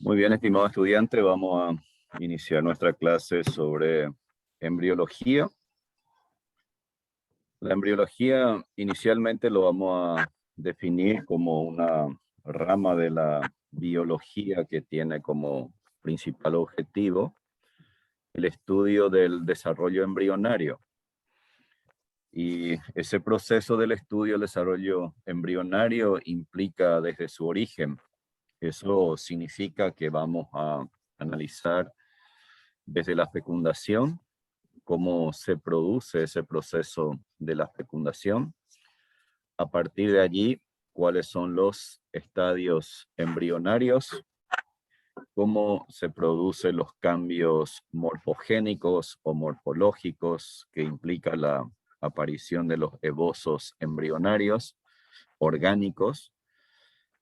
Muy bien, estimado estudiante, vamos a iniciar nuestra clase sobre embriología. La embriología inicialmente lo vamos a definir como una rama de la biología que tiene como principal objetivo el estudio del desarrollo embrionario. Y ese proceso del estudio del desarrollo embrionario implica desde su origen. Eso significa que vamos a analizar desde la fecundación, cómo se produce ese proceso de la fecundación. A partir de allí, cuáles son los estadios embrionarios, cómo se producen los cambios morfogénicos o morfológicos que implica la aparición de los esbozos embrionarios orgánicos,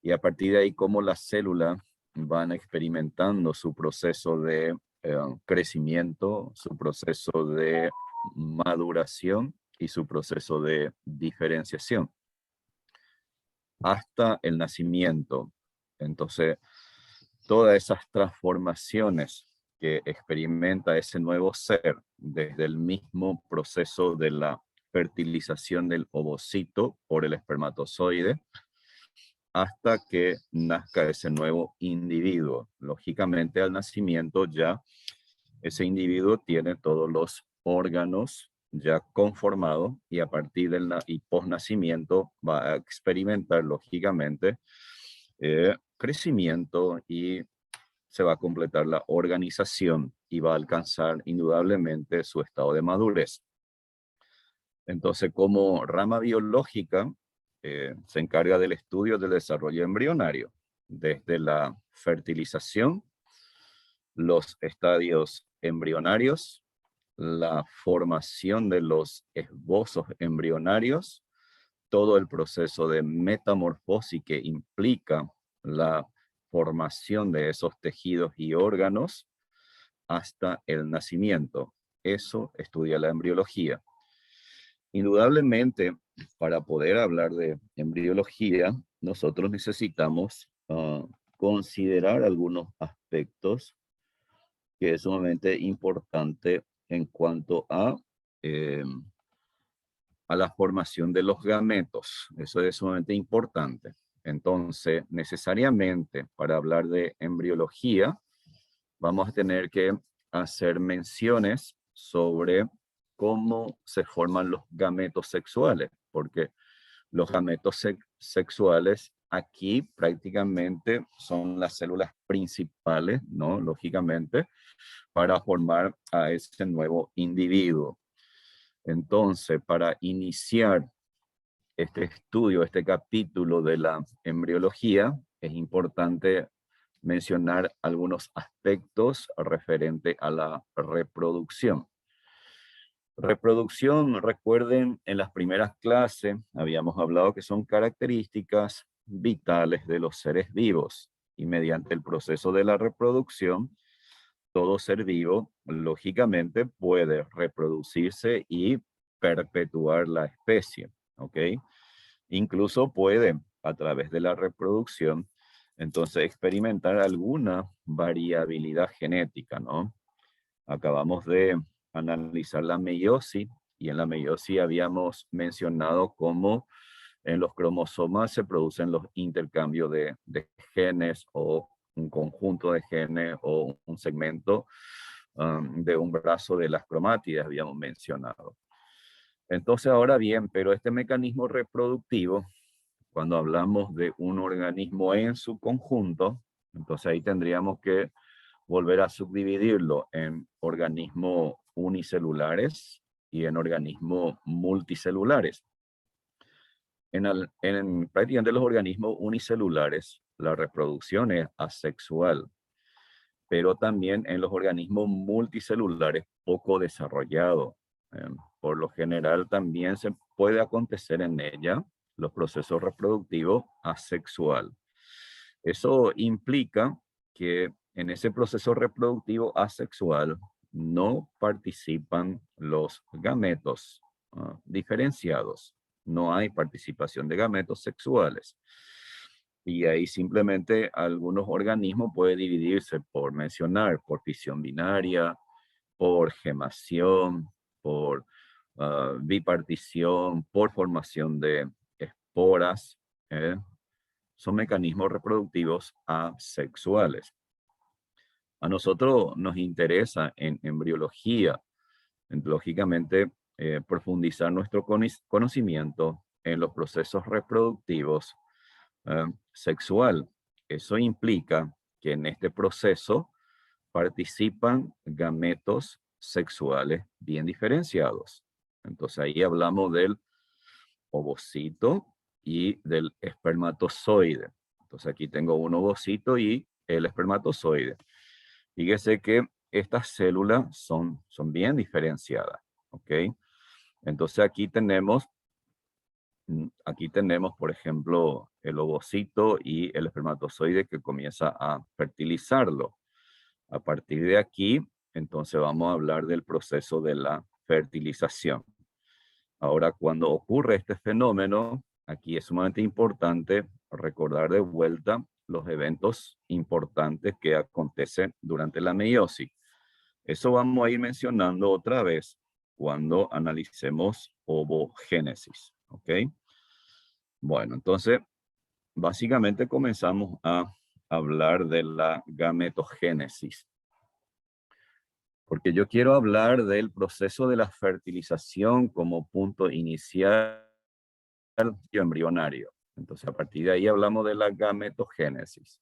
y a partir de ahí cómo las células van experimentando su proceso de crecimiento, su proceso de maduración y su proceso de diferenciación hasta el nacimiento. Entonces, todas esas transformaciones que experimenta ese nuevo ser desde el mismo proceso de la fertilización del ovocito por el espermatozoide hasta que nazca ese nuevo individuo. Lógicamente, al nacimiento ya ese individuo tiene todos los órganos ya conformados y a partir del y post-nacimiento va a experimentar, lógicamente, crecimiento y se va a completar la organización y va a alcanzar indudablemente su estado de madurez. Entonces, como rama biológica, se encarga del estudio del desarrollo embrionario, desde la fertilización, los estadios embrionarios, la formación de los esbozos embrionarios, todo el proceso de metamorfosis que implica la formación de esos tejidos y órganos hasta el nacimiento. Eso estudia la embriología. Indudablemente, para poder hablar de embriología, nosotros necesitamos considerar algunos aspectos que es sumamente importante en cuanto eh, a la formación de los gametos. Eso es sumamente importante. Entonces, necesariamente, para hablar de embriología, vamos a tener que hacer menciones sobre cómo se forman los gametos sexuales, porque los gametos sexuales aquí prácticamente son las células principales, ¿no? Lógicamente, para formar a ese nuevo individuo. Entonces, para iniciar este estudio, este capítulo de la embriología, es importante mencionar algunos aspectos referente a la reproducción. Reproducción, recuerden, en las primeras clases habíamos hablado que son características vitales de los seres vivos y mediante el proceso de la reproducción, todo ser vivo lógicamente puede reproducirse y perpetuar la especie, ¿ok? Incluso puede, a través de la reproducción, entonces experimentar alguna variabilidad genética, ¿no? Acabamos de analizar la meiosis y en la meiosis habíamos mencionado cómo en los cromosomas se producen los intercambios de genes o un conjunto de genes o un segmento de un brazo de las cromátidas, habíamos mencionado. Entonces, ahora bien, pero este mecanismo reproductivo, cuando hablamos de un organismo en su conjunto, entonces ahí tendríamos que volver a subdividirlo en organismos unicelulares y en organismos multicelulares. En prácticamente los organismos unicelulares, la reproducción es asexual, pero también en los organismos multicelulares poco desarrollados. Por lo general también se puede acontecer en ella los procesos reproductivos asexual. Eso implica que en ese proceso reproductivo asexual no participan los gametos diferenciados. No hay participación de gametos sexuales. Y ahí simplemente algunos organismos pueden dividirse por mencionar, por fisión binaria, por gemación, por bipartición, por formación de esporas. ¿eh? Son mecanismos reproductivos asexuales. A nosotros nos interesa en embriología, lógicamente, profundizar nuestro conocimiento en los procesos reproductivos sexual. Eso implica que en este proceso participan gametos sexuales bien diferenciados. Entonces ahí hablamos del ovocito y del espermatozoide. Entonces aquí tengo un ovocito y el espermatozoide. Fíjese que estas células son bien diferenciadas, ¿ok? Entonces aquí tenemos, por ejemplo, el ovocito y el espermatozoide que comienza a fertilizarlo. A partir de aquí, entonces vamos a hablar del proceso de la fertilización. Ahora, cuando ocurre este fenómeno, aquí es sumamente importante recordar de vuelta los eventos importantes que acontecen durante la meiosis. Eso vamos a ir mencionando otra vez cuando analicemos ovogénesis, ¿ok? Bueno, entonces, básicamente comenzamos a hablar de la gametogénesis, porque yo quiero hablar del proceso de la fertilización como punto inicial embrionario. Entonces, a partir de ahí hablamos de la gametogénesis.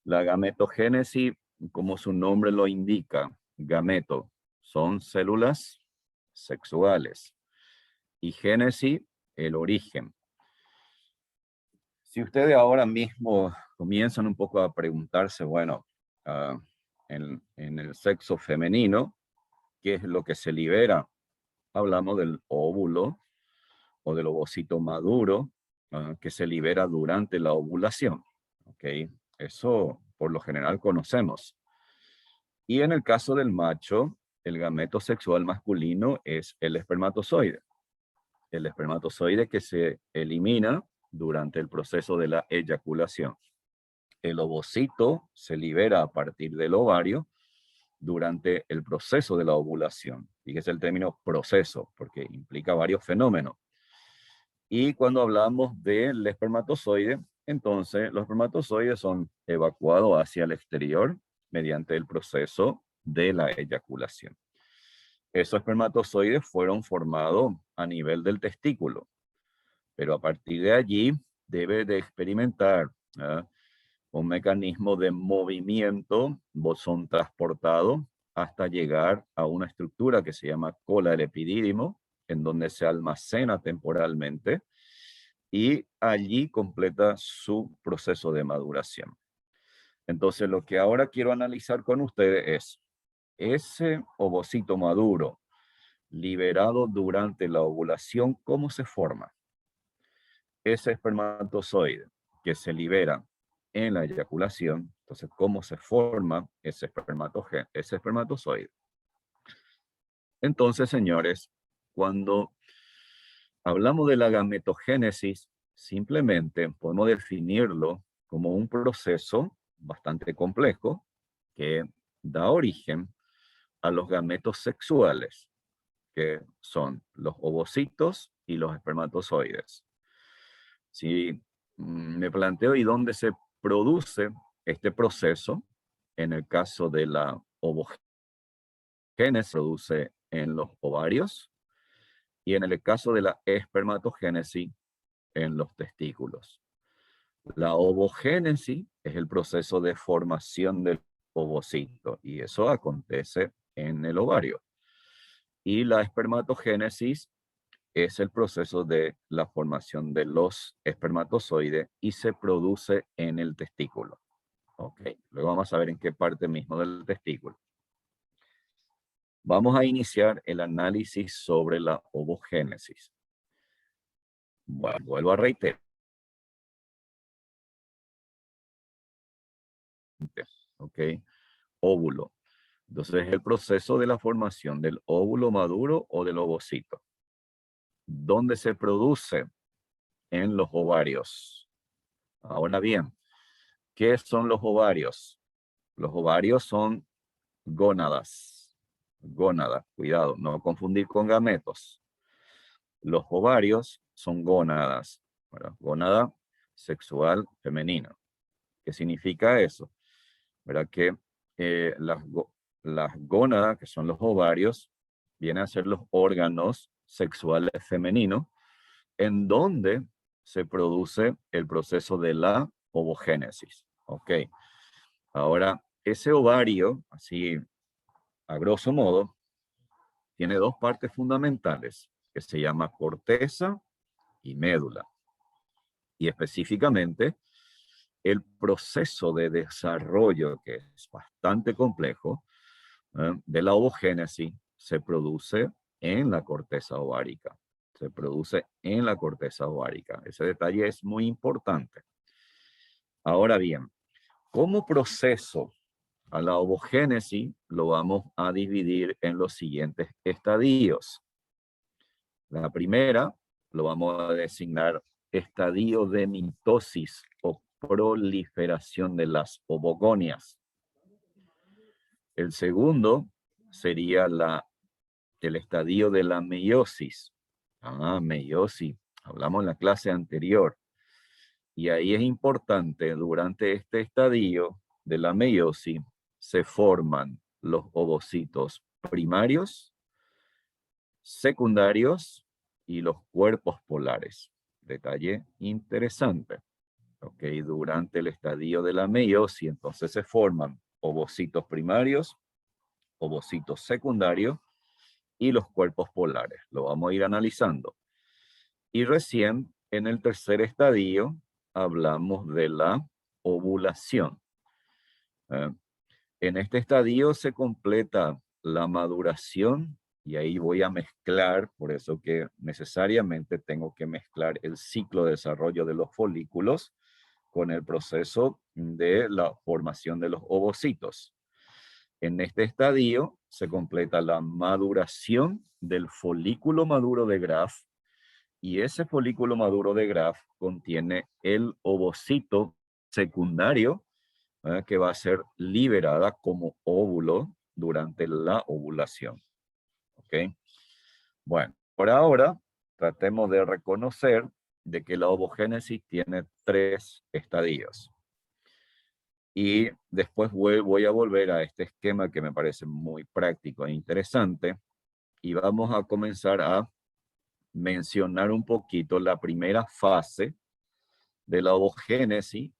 La gametogénesis, como su nombre lo indica, gameto, son células sexuales y génesis, el origen. Si ustedes ahora mismo comienzan un poco a preguntarse, bueno, ah, en el sexo femenino, ¿qué es lo que se libera? Hablamos del óvulo o del ovocito maduro, que se libera durante la ovulación. ¿Ok? Eso por lo general conocemos. Y en el caso del macho, el gameto sexual masculino es el espermatozoide. El espermatozoide que se elimina durante el proceso de la eyaculación. El ovocito se libera a partir del ovario durante el proceso de la ovulación. Fíjese el término proceso, porque implica varios fenómenos. Y cuando hablamos del espermatozoide, entonces los espermatozoides son evacuados hacia el exterior mediante el proceso de la eyaculación. Esos espermatozoides fueron formados a nivel del testículo, pero a partir de allí debe de experimentar un mecanismo de movimiento, son transportados hasta llegar a una estructura que se llama cola del epidídimo, en donde se almacena temporalmente y allí completa su proceso de maduración. Entonces, lo que ahora quiero analizar con ustedes es ese ovocito maduro liberado durante la ovulación, ¿cómo se forma? Ese espermatozoide que se libera en la eyaculación, entonces, ¿cómo se forma ese espermatozoide? Entonces, señores, cuando hablamos de la gametogénesis, simplemente podemos definirlo como un proceso bastante complejo que da origen a los gametos sexuales, que son los ovocitos y los espermatozoides. Si me planteo y dónde se produce este proceso, en el caso de la ovogénesis, se produce en los ovarios y en el caso de la espermatogénesis, en los testículos. La ovogénesis es el proceso de formación del ovocito y eso acontece en el ovario. Y la espermatogénesis es el proceso de la formación de los espermatozoides y se produce en el testículo. Ok, luego vamos a ver en qué parte mismo del testículo. Vamos a iniciar el análisis sobre la ovogénesis. Bueno, vuelvo a reiterar. Ok, óvulo. Entonces es el proceso de la formación del óvulo maduro o del ovocito. ¿Dónde se produce? En los ovarios. Ahora bien, ¿qué son los ovarios? Los ovarios son gónadas. Gónadas, cuidado, no confundir con gametos. Los ovarios son gónadas, ¿verdad? Gónada sexual femenina. ¿Qué significa eso? ¿Verdad? Que las gónadas, que son los ovarios, vienen a ser los órganos sexuales femeninos, en donde se produce el proceso de la ovogénesis. Ok. Ahora, ese ovario, así a grosso modo, tiene dos partes fundamentales, que se llama corteza y médula. Y específicamente, el proceso de desarrollo, que es bastante complejo, de la ovogénesis, se produce en la corteza ovárica. Se produce en la corteza ovárica. Ese detalle es muy importante. Ahora bien, como proceso a la ovogénesis lo vamos a dividir en los siguientes estadios. La primera lo vamos a designar estadio de mitosis o proliferación de las ovogonias. El segundo sería el estadio de la meiosis. Meiosis. Hablamos en la clase anterior. Y ahí es importante, durante este estadio de la meiosis, se forman los ovocitos primarios, secundarios y los cuerpos polares. Detalle interesante. Ok, durante el estadio de la meiosis, entonces se forman ovocitos primarios, ovocitos secundarios y los cuerpos polares. Lo vamos a ir analizando. Y recién en el tercer estadio hablamos de la ovulación. En este estadio se completa la maduración y ahí voy a mezclar, por eso que necesariamente tengo que mezclar el ciclo de desarrollo de los folículos con el proceso de la formación de los ovocitos. En este estadio se completa la maduración del folículo maduro de Graf y ese folículo maduro de Graf contiene el ovocito secundario que va a ser liberada como óvulo durante la ovulación. ¿Ok? Bueno, por ahora tratemos de reconocer de que la ovogénesis tiene 3 estadios. Y después voy a volver a este esquema que me parece muy práctico e interesante. Y vamos a comenzar a mencionar un poquito la primera fase de la ovogénesis,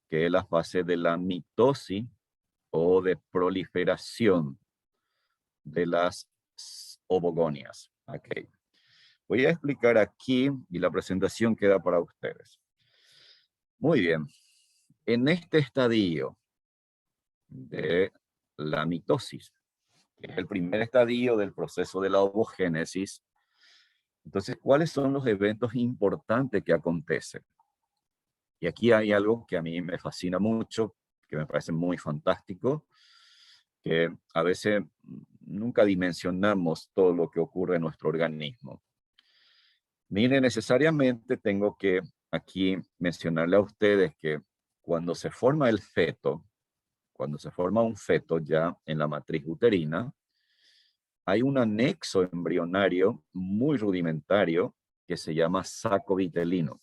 que es la fase de la mitosis o de proliferación de las ovogonias. Okay. Voy a explicar aquí y la presentación queda para ustedes. Muy bien. En este estadio de la mitosis, que es el primer estadio del proceso de la ovogénesis, entonces, ¿cuáles son los eventos importantes que acontecen? Y aquí hay algo que a mí me fascina mucho, que me parece muy fantástico, que a veces nunca dimensionamos todo lo que ocurre en nuestro organismo. Mire, necesariamente tengo que aquí mencionarle a ustedes que cuando se forma el feto, cuando se forma un feto ya en la matriz uterina, hay un anexo embrionario muy rudimentario que se llama saco vitelino.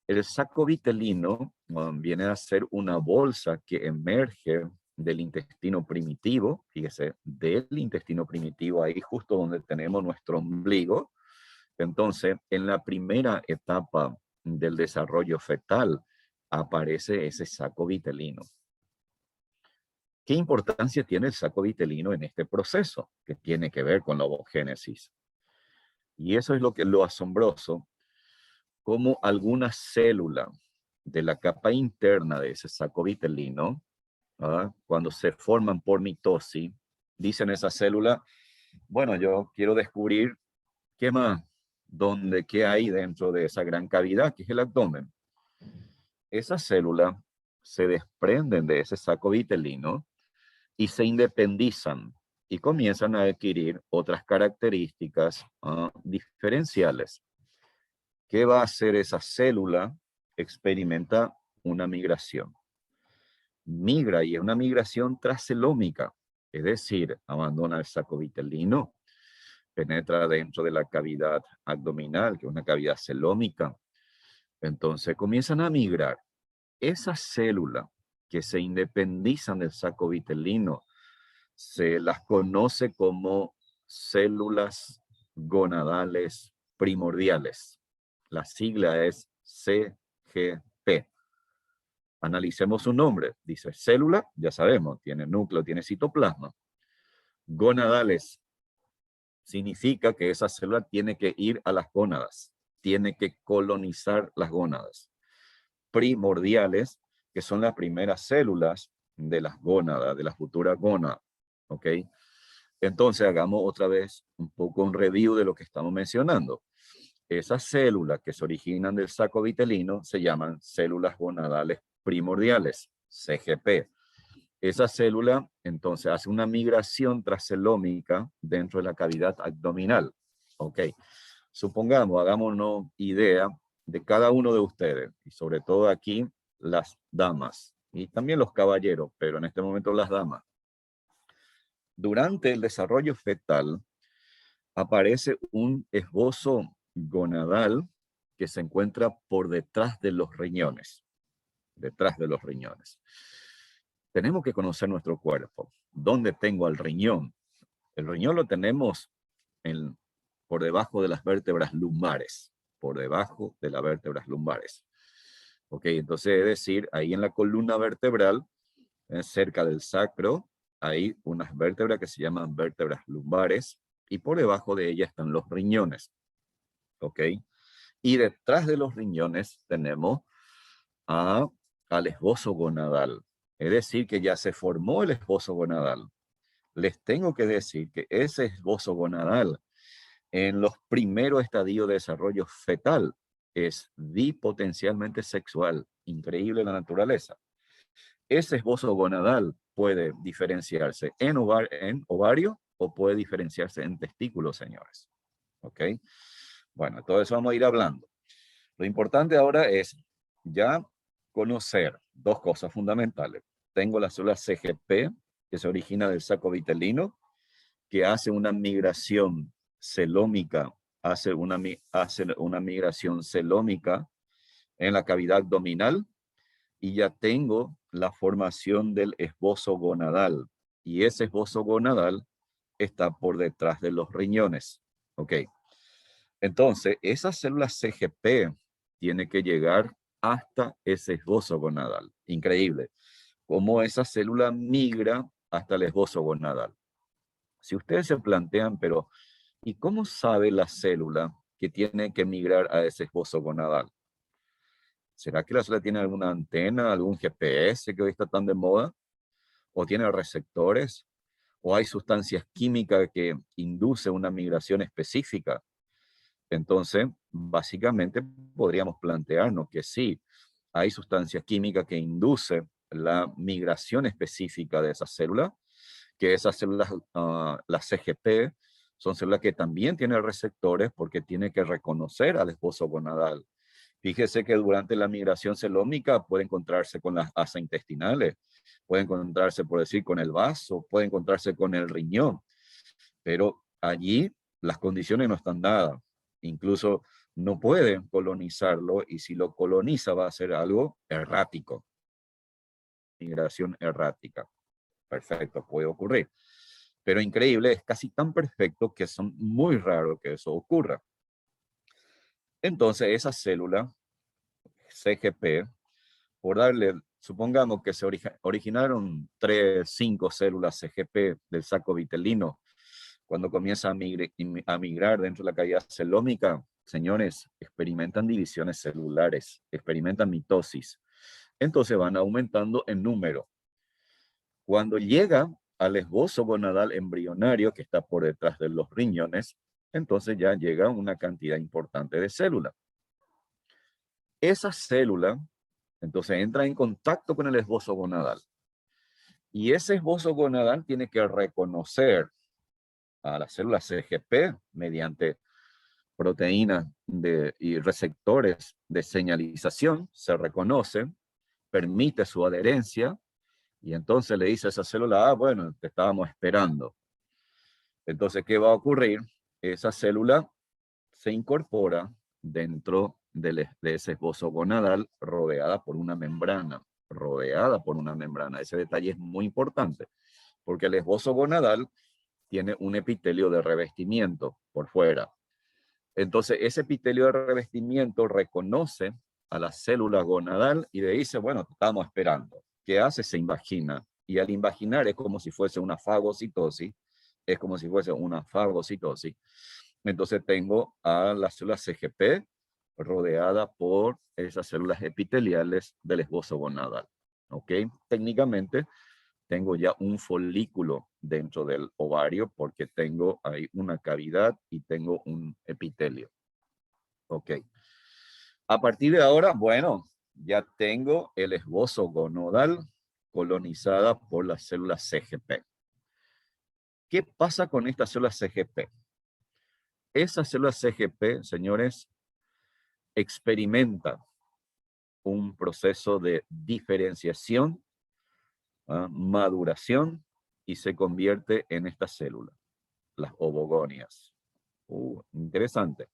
El saco vitelino viene a ser una bolsa que emerge del intestino primitivo, fíjese, del intestino primitivo, ahí justo donde tenemos nuestro ombligo. Entonces, en la primera etapa del desarrollo fetal aparece ese saco vitelino. ¿Qué importancia tiene el saco vitelino en este proceso que tiene que ver con la ovogénesis? Y eso es lo asombroso, como alguna célula de la capa interna de ese saco vitelino, cuando se forman por mitosis, dicen esa célula, bueno, yo quiero descubrir qué más, qué hay dentro de esa gran cavidad que es el abdomen. Esas células se desprenden de ese saco vitelino y se independizan y comienzan a adquirir otras características diferenciales. ¿Qué va a hacer esa célula? experimenta una migración. Migra, y es una migración trascelómica, es decir, abandona el saco vitelino, penetra dentro de la cavidad abdominal, que es una cavidad celómica. Entonces comienzan a migrar. Esas células que se independizan del saco vitelino se las conoce como células gonadales primordiales. La sigla es CGP. Analicemos su nombre. Dice célula, ya sabemos, tiene núcleo, tiene citoplasma. Gonadales significa que esa célula tiene que ir a las gónadas, tiene que colonizar las gónadas. Primordiales, que son las primeras células de las gónadas, de la futura gónada. ¿Ok? Entonces hagamos otra vez un poco un review de lo que estamos mencionando. Esas células que se originan del saco vitelino se llaman células gonadales primordiales, CGP. Esa célula entonces hace una migración trascelómica dentro de la cavidad abdominal. Ok, supongamos, hagámonos idea de cada uno de ustedes, y sobre todo aquí las damas, y también los caballeros, pero en este momento las damas. Durante el desarrollo fetal aparece un esbozo gonadal que se encuentra por detrás de los riñones. Detrás de los riñones. Tenemos que conocer nuestro cuerpo. ¿Dónde tengo el riñón? El riñón lo tenemos por debajo de las vértebras lumbares. Por debajo de las vértebras lumbares. Ok, entonces es decir, ahí en la columna vertebral, cerca del sacro, hay unas vértebras que se llaman vértebras lumbares y por debajo de ellas están los riñones. ¿Ok? Y detrás de los riñones tenemos al esbozo gonadal. Es decir, que ya se formó el esbozo gonadal. Les tengo que decir que ese esbozo gonadal en los primeros estadios de desarrollo fetal es bipotencialmente sexual. Increíble la naturaleza. Ese esbozo gonadal puede diferenciarse en ovario o puede diferenciarse en testículos, señores. ¿Ok? Bueno, todo eso vamos a ir hablando. Lo importante ahora es ya conocer dos cosas fundamentales. Tengo la célula CGP, que se origina del saco vitelino, que hace una migración celómica, hace una migración celómica en la cavidad abdominal, y ya tengo la formación del esbozo gonadal, y ese esbozo gonadal está por detrás de los riñones. Ok. Entonces, esa célula CGP tiene que llegar hasta ese esbozo gonadal. Increíble. Cómo esa célula migra hasta el esbozo gonadal. Si ustedes se plantean, pero ¿y cómo sabe la célula que tiene que migrar a ese esbozo gonadal? ¿Será que la célula tiene alguna antena, algún GPS que hoy está tan de moda? ¿O tiene receptores? ¿O hay sustancias químicas que inducen una migración específica? Entonces, básicamente podríamos plantearnos que sí, hay sustancias químicas que inducen la migración específica de esas células, que esas células, las CGP, son células que también tienen receptores porque tienen que reconocer al esbozo gonadal. Fíjese que durante la migración celómica puede encontrarse con las asas intestinales, puede encontrarse, por decir, con el vaso, puede encontrarse con el riñón, pero allí las condiciones no están dadas. Incluso no pueden colonizarlo, y si lo coloniza va a ser algo errático. Migración errática. Perfecto, puede ocurrir. Pero increíble, es casi tan perfecto que son muy raros que eso ocurra. Entonces, esa célula CGP, por darle, supongamos que se originaron 3, 5 células CGP del saco vitelino, cuando comienza a migrar dentro de la cavidad celómica, señores, experimentan divisiones celulares, experimentan mitosis. Entonces van aumentando en número. Cuando llega al esbozo gonadal embrionario, que está por detrás de los riñones, entonces ya llega una cantidad importante de células. Esa célula, entonces, entra en contacto con el esbozo gonadal. Y ese esbozo gonadal tiene que reconocer a la célula CGP mediante proteínas y receptores de señalización se reconocen, permite su adherencia, y entonces le dice a esa célula, ah, bueno, te estábamos esperando. Entonces, ¿qué va a ocurrir? Esa célula se incorpora dentro de ese esbozo gonadal rodeada por una membrana, Ese detalle es muy importante, porque el esbozo gonadal tiene un epitelio de revestimiento por fuera. Entonces, ese epitelio de revestimiento reconoce a la célula gonadal y le dice, bueno, te estamos esperando. ¿Qué hace? Se invagina. Y al invaginar es como si fuese una fagocitosis, Entonces tengo a la célula CGP rodeada por esas células epiteliales del esbozo gonadal. ¿Ok? Técnicamente tengo ya un folículo dentro del ovario porque tengo ahí una cavidad y tengo un epitelio. Ok. A partir de ahora, bueno, ya tengo el esbozo gonadal colonizada por las células CGP. ¿Qué pasa con estas células CGP? Esas células CGP, señores, experimentan un proceso de diferenciación, maduración, y se convierte en esta célula, las ovogonias. Interesante.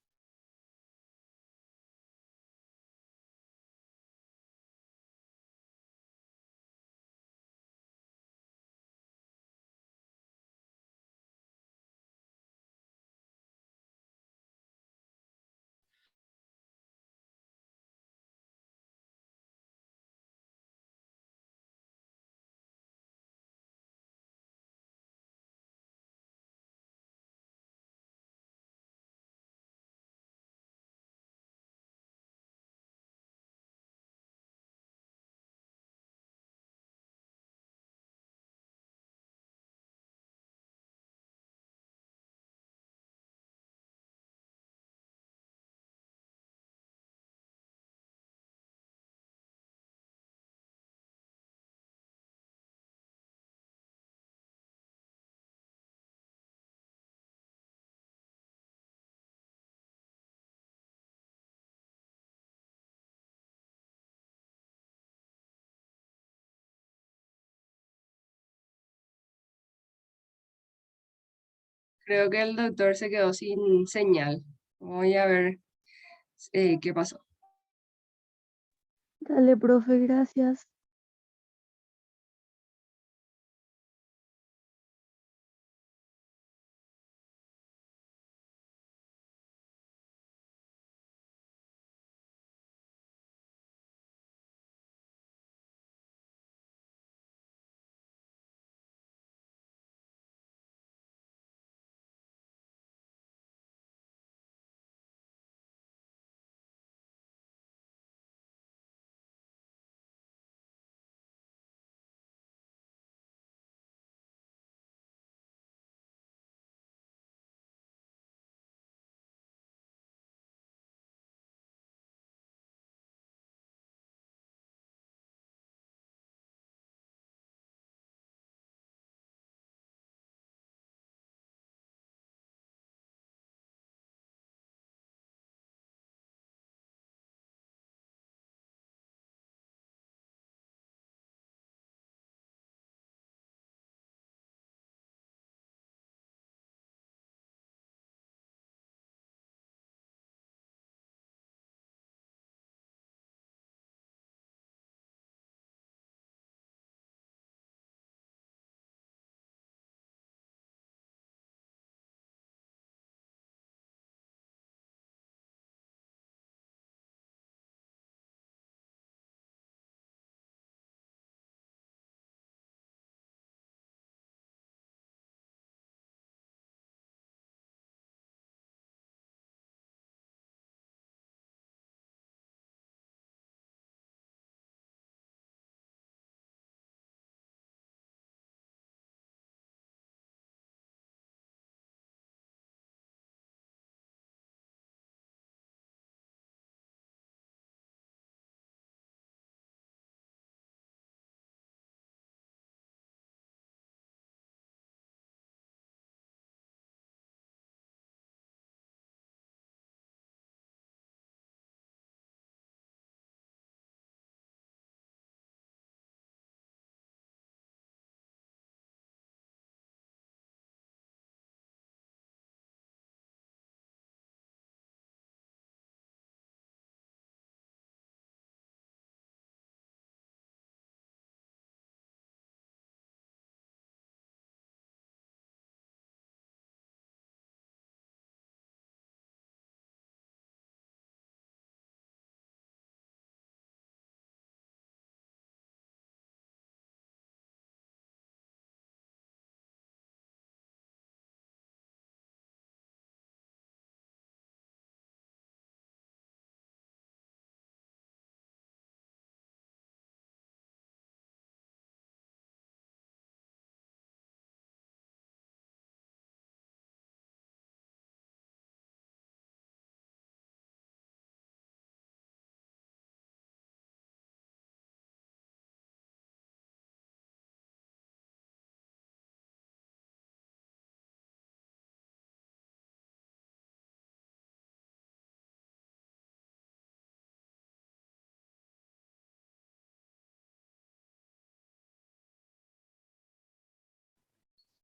Creo que el doctor se quedó sin señal. Voy a ver qué pasó. Dale, profe, gracias.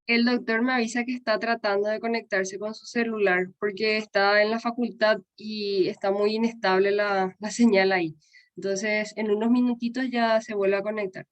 El doctor me avisa que está tratando de conectarse con su celular porque está en la facultad y está muy inestable la señal ahí. Entonces, en unos minutitos ya se vuelve a conectar.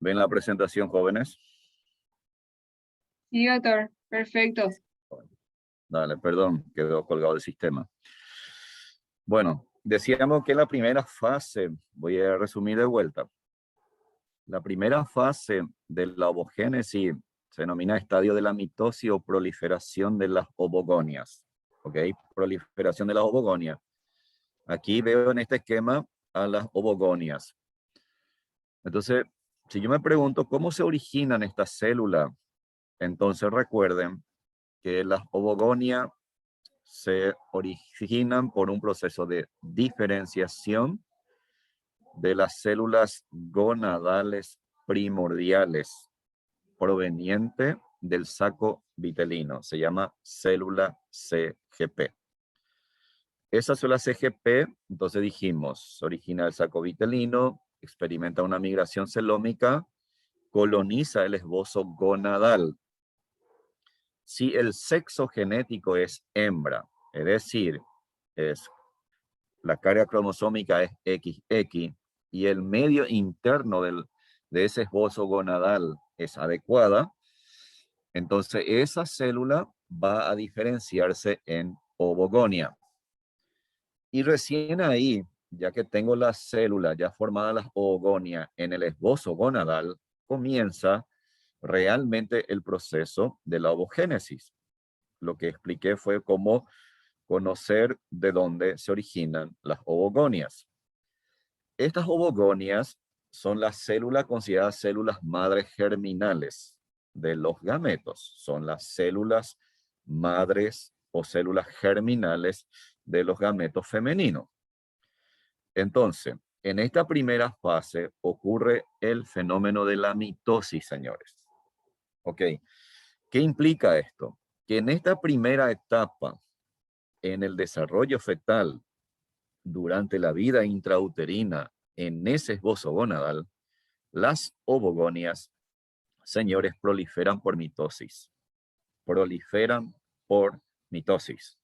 ¿Ven la presentación, jóvenes? Sí, doctor, perfecto. Dale, perdón, quedó colgado el sistema. Bueno, decíamos que la primera fase, voy a resumir de vuelta. La primera fase de la ovogénesis se denomina estadio de la mitosis o proliferación de las ovogonias. ¿Ok? Proliferación de las ovogonias. Aquí veo en este esquema a las ovogonias. Entonces, si yo me pregunto cómo se originan estas células, entonces recuerden que las ovogonias se originan por un proceso de diferenciación de las células gonadales primordiales proveniente del saco vitelino. Se llama célula CGP. Esa célula CGP, entonces dijimos, se origina del saco vitelino, experimenta una migración celómica, coloniza el esbozo gonadal. Si el sexo genético es hembra, es decir, la carga cromosómica es XX y el medio interno de ese esbozo gonadal es adecuada, entonces esa célula va a diferenciarse en ovogonia. Y recién ahí, ya que tengo las células ya formadas, las ovogonia en el esbozo gonadal, comienza realmente el proceso de la ovogénesis. Lo que expliqué fue cómo conocer de dónde se originan las ovogonias. Estas ovogonias son las células consideradas células madres germinales de los gametos. Son las células madres o células germinales de los gametos femeninos. Entonces, en esta primera fase ocurre el fenómeno de la mitosis, señores. ¿Ok? ¿Qué implica esto? Que en esta primera etapa, en el desarrollo fetal, durante la vida intrauterina, en ese esbozo gonadal, las ovogonias, señores, proliferan por mitosis. Proliferan por mitosis.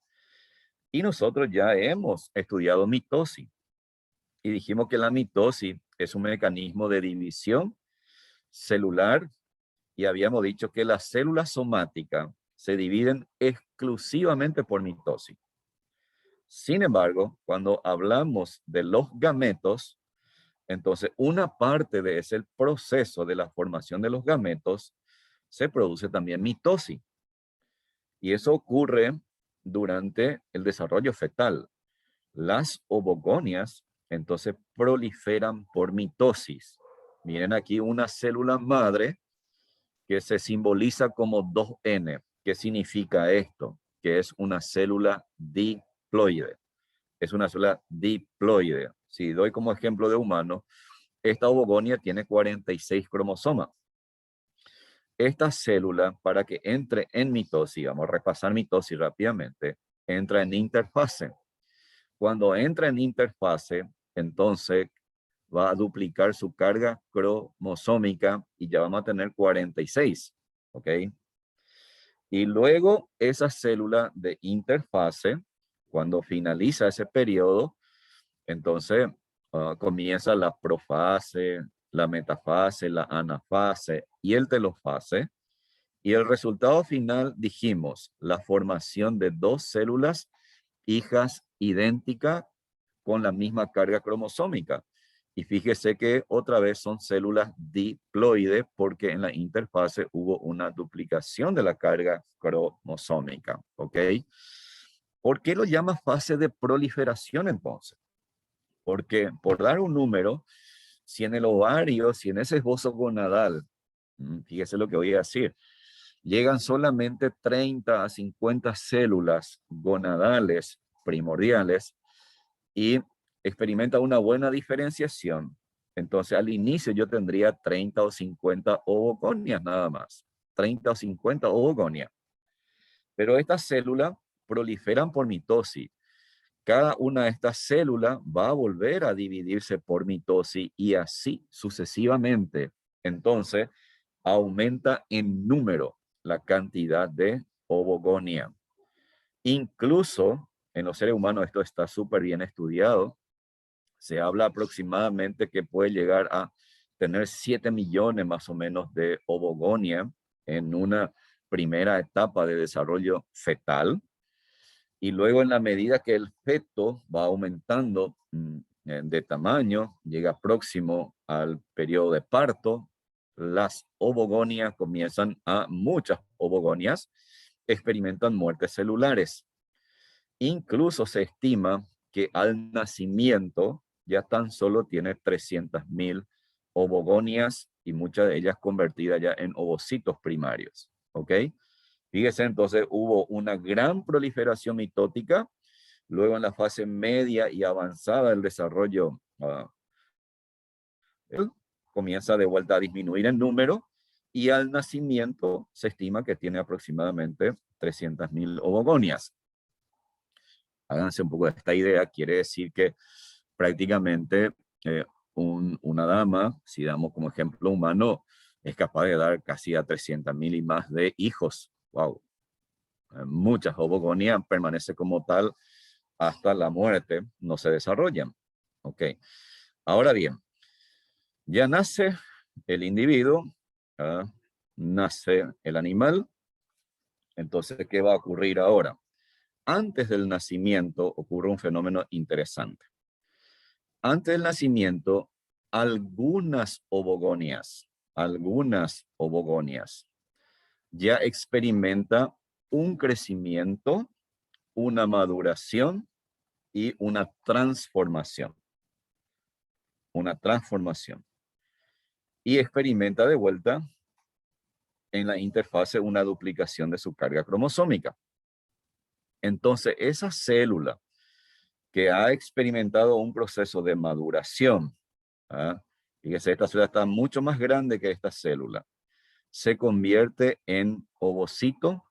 Y nosotros ya hemos estudiado mitosis. Y dijimos que la mitosis es un mecanismo de división celular y habíamos dicho que las células somáticas se dividen exclusivamente por mitosis. Sin embargo, cuando hablamos de los gametos, entonces una parte de ese proceso de la formación de los gametos se produce también mitosis. Y eso ocurre durante el desarrollo fetal. Las ovogonias entonces proliferan por mitosis. Miren aquí una célula madre que se simboliza como 2N. ¿Qué significa esto? Que es una célula diploide. Es una célula diploide. Si doy como ejemplo de humano, esta ovogonia tiene 46 cromosomas. Esta célula, para que entre en mitosis, vamos a repasar mitosis rápidamente, entra en interfase. Cuando entra en interfase, entonces va a duplicar su carga cromosómica y ya vamos a tener 46, ¿ok? Y luego esa célula de interfase, cuando finaliza ese periodo, entonces comienza la profase, la metafase, la anafase y el telofase. Y el resultado final, dijimos, la formación de dos células hijas idénticas con la misma carga cromosómica. Y fíjese que otra vez son células diploides porque en la interfase hubo una duplicación de la carga cromosómica. ¿Ok? ¿Por qué lo llama fase de proliferación entonces? Porque por dar un número, si en el ovario, si en ese esbozo gonadal, fíjese lo que voy a decir, llegan solamente 30 a 50 células gonadales primordiales y experimenta una buena diferenciación, entonces al inicio yo tendría 30 o 50 ovogonias nada más. 30 o 50 ovogonias. Pero estas células proliferan por mitosis. Cada una de estas células va a volver a dividirse por mitosis y así sucesivamente. Entonces, aumenta en número la cantidad de ovogonia. Incluso en los seres humanos esto está súper bien estudiado. Se habla aproximadamente que puede llegar a tener 7 millones más o menos de ovogonia en una primera etapa de desarrollo fetal. Y luego en la medida que el feto va aumentando de tamaño, llega próximo al periodo de parto, las ovogonias comienzan muchas ovogonias experimentan muertes celulares. Incluso se estima que al nacimiento ya tan solo tiene 300.000 ovogonias y muchas de ellas convertidas ya en ovocitos primarios. ¿Ok? Fíjese, entonces hubo una gran proliferación mitótica, luego en la fase media y avanzada del desarrollo comienza de vuelta a disminuir en número y al nacimiento se estima que tiene aproximadamente 300.000 ovogonias. háganse un poco de esta idea, quiere decir que prácticamente una dama, si damos como ejemplo humano, es capaz de dar casi a 300.000 y más de hijos. ¡Wow! Muchas ovogonias permanecen como tal hasta la muerte, no se desarrollan. Ok. Ahora bien, ya nace el individuo, nace el animal. Entonces, ¿qué va a ocurrir ahora? Antes del nacimiento ocurre un fenómeno interesante. Antes del nacimiento, algunas ovogonias ya experimenta un crecimiento, una maduración y una transformación. Y experimenta de vuelta en la interfase una duplicación de su carga cromosómica. Entonces, esa célula que ha experimentado un proceso de maduración, fíjese, esta célula está mucho más grande que esta célula, se convierte en ovocito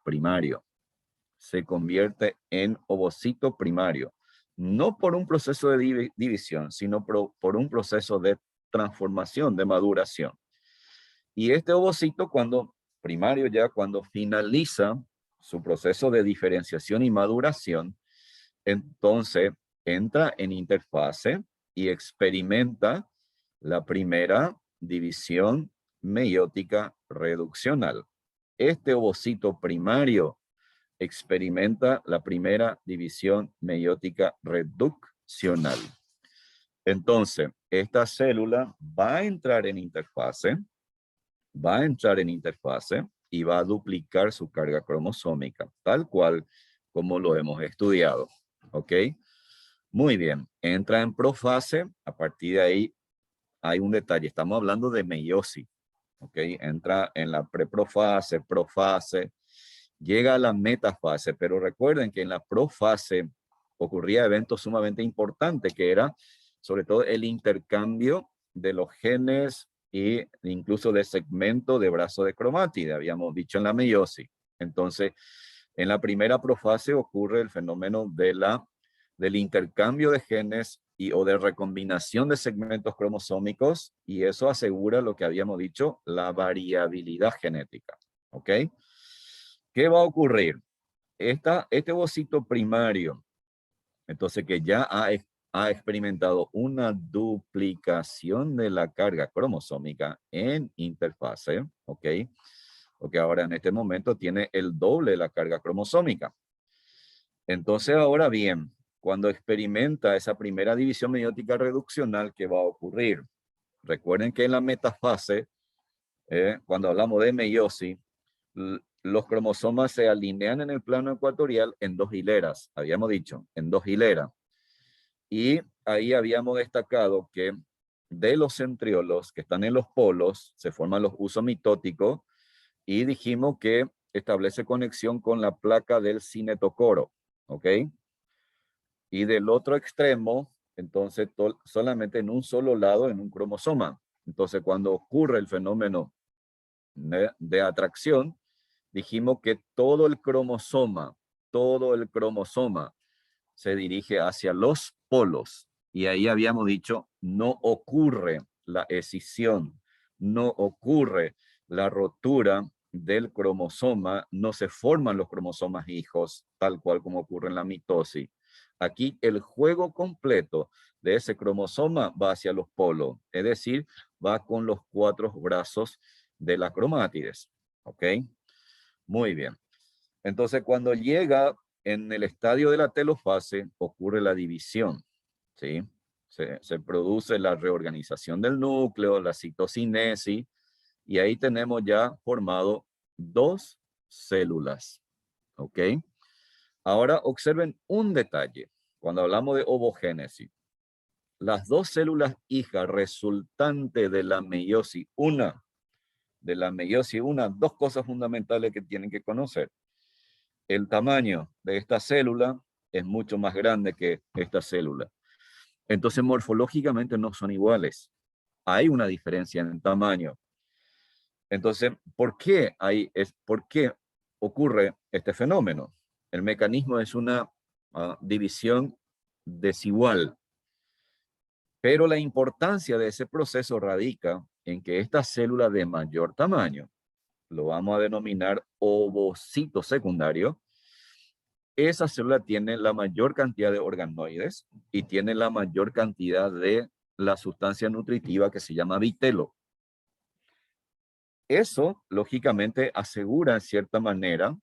primario. No por un proceso de división, sino por un proceso de transformación, de maduración. Y este ovocito primario, cuando finaliza su proceso de diferenciación y maduración, entonces entra en interfase y experimenta la primera división meiótica reduccional. Este ovocito primario experimenta la primera división meiótica reduccional. Entonces, esta célula va a entrar en interfase y va a duplicar su carga cromosómica, tal cual como lo hemos estudiado. ¿Ok? Muy bien. Entra en profase. A partir de ahí hay un detalle. Estamos hablando de meiosis. ¿Ok? Entra en la preprofase, profase. Llega a la metafase. Pero recuerden que en la profase ocurría eventos sumamente importantes, que era sobre todo el intercambio de los genes e incluso de segmento de brazo de cromátide, habíamos dicho en la meiosis. Entonces, en la primera profase ocurre el fenómeno del intercambio de genes o de recombinación de segmentos cromosómicos, y eso asegura lo que habíamos dicho, la variabilidad genética. ¿Ok? ¿Qué va a ocurrir? Este ovocito primario, entonces que ya ha experimentado una duplicación de la carga cromosómica en interfase, ¿ok? Porque ahora en este momento tiene el doble de la carga cromosómica. Entonces ahora bien, cuando experimenta esa primera división meiótica reduccional, ¿qué va a ocurrir? Recuerden que en la metafase, cuando hablamos de meiosis, los cromosomas se alinean en el plano ecuatorial en 2 hileras, habíamos dicho, en 2 hileras. Y ahí habíamos destacado que de los centriolos que están en los polos se forman los usos mitóticos, y dijimos que establece conexión con la placa del cinetocoro, ¿ok? Y del otro extremo, entonces solamente en un solo lado, en un cromosoma. Entonces cuando ocurre el fenómeno de atracción, dijimos que todo el cromosoma se dirige hacia los polos. Y ahí habíamos dicho, no ocurre la escisión, no ocurre la rotura del cromosoma, no se forman los cromosomas hijos, tal cual como ocurre en la mitosis. Aquí el juego completo de ese cromosoma va hacia los polos, es decir, va con los 4 brazos de la cromátides. ¿Ok? Muy bien. Entonces, cuando llega en el estadio de la telofase, ocurre la división, ¿sí? Se produce la reorganización del núcleo, la citocinesis, y ahí tenemos ya formado 2 células, ¿ok? Ahora observen un detalle. Cuando hablamos de ovogénesis, las 2 células hijas resultantes de la meiosis 1, dos cosas fundamentales que tienen que conocer. El tamaño de esta célula es mucho más grande que esta célula. Entonces, morfológicamente no son iguales. Hay una diferencia en tamaño. Entonces, ¿por qué ocurre este fenómeno? El mecanismo es división desigual. Pero la importancia de ese proceso radica en que esta célula de mayor tamaño, lo vamos a denominar ovocito secundario, esa célula tiene la mayor cantidad de organoides y tiene la mayor cantidad de la sustancia nutritiva que se llama vitelo. Eso, lógicamente, asegura en cierta manera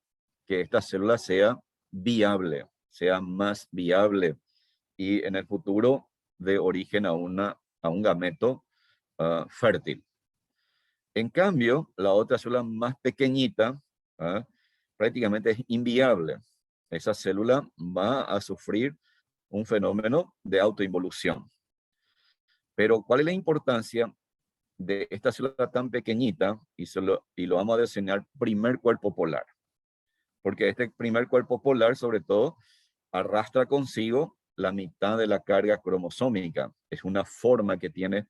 que esta célula sea viable, sea más viable y en el futuro de origen a un gameto fértil. En cambio, la otra célula más pequeñita prácticamente es inviable. Esa célula va a sufrir un fenómeno de autoinvolución. Pero, ¿cuál es la importancia de esta célula tan pequeñita? Y lo vamos a designar primer cuerpo polar. Porque este primer cuerpo polar, sobre todo, arrastra consigo la mitad de la carga cromosómica. Es una forma que tiene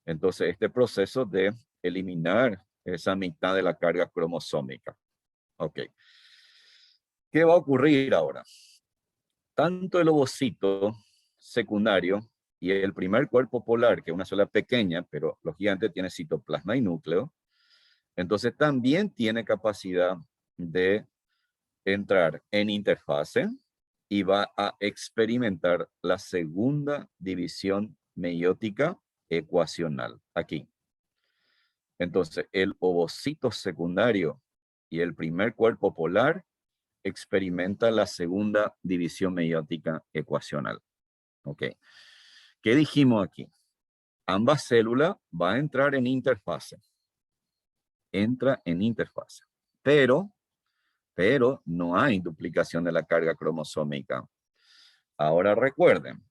entonces este proceso de eliminar esa mitad de la carga cromosómica. Ok. ¿Qué va a ocurrir ahora? Tanto el ovocito secundario y el primer cuerpo polar, que es una célula pequeña, pero lógicamente tiene citoplasma y núcleo, entonces también tiene capacidad de entrar en interfase y va a experimentar la segunda división meiótica ecuacional, aquí. Entonces, el ovocito secundario y el primer cuerpo polar experimenta la segunda división meiótica ecuacional. ¿Ok? ¿Qué dijimos aquí? Ambas células van a entrar en interfase. Entra en interfase. Pero no hay duplicación de la carga cromosómica. Ahora recuerden,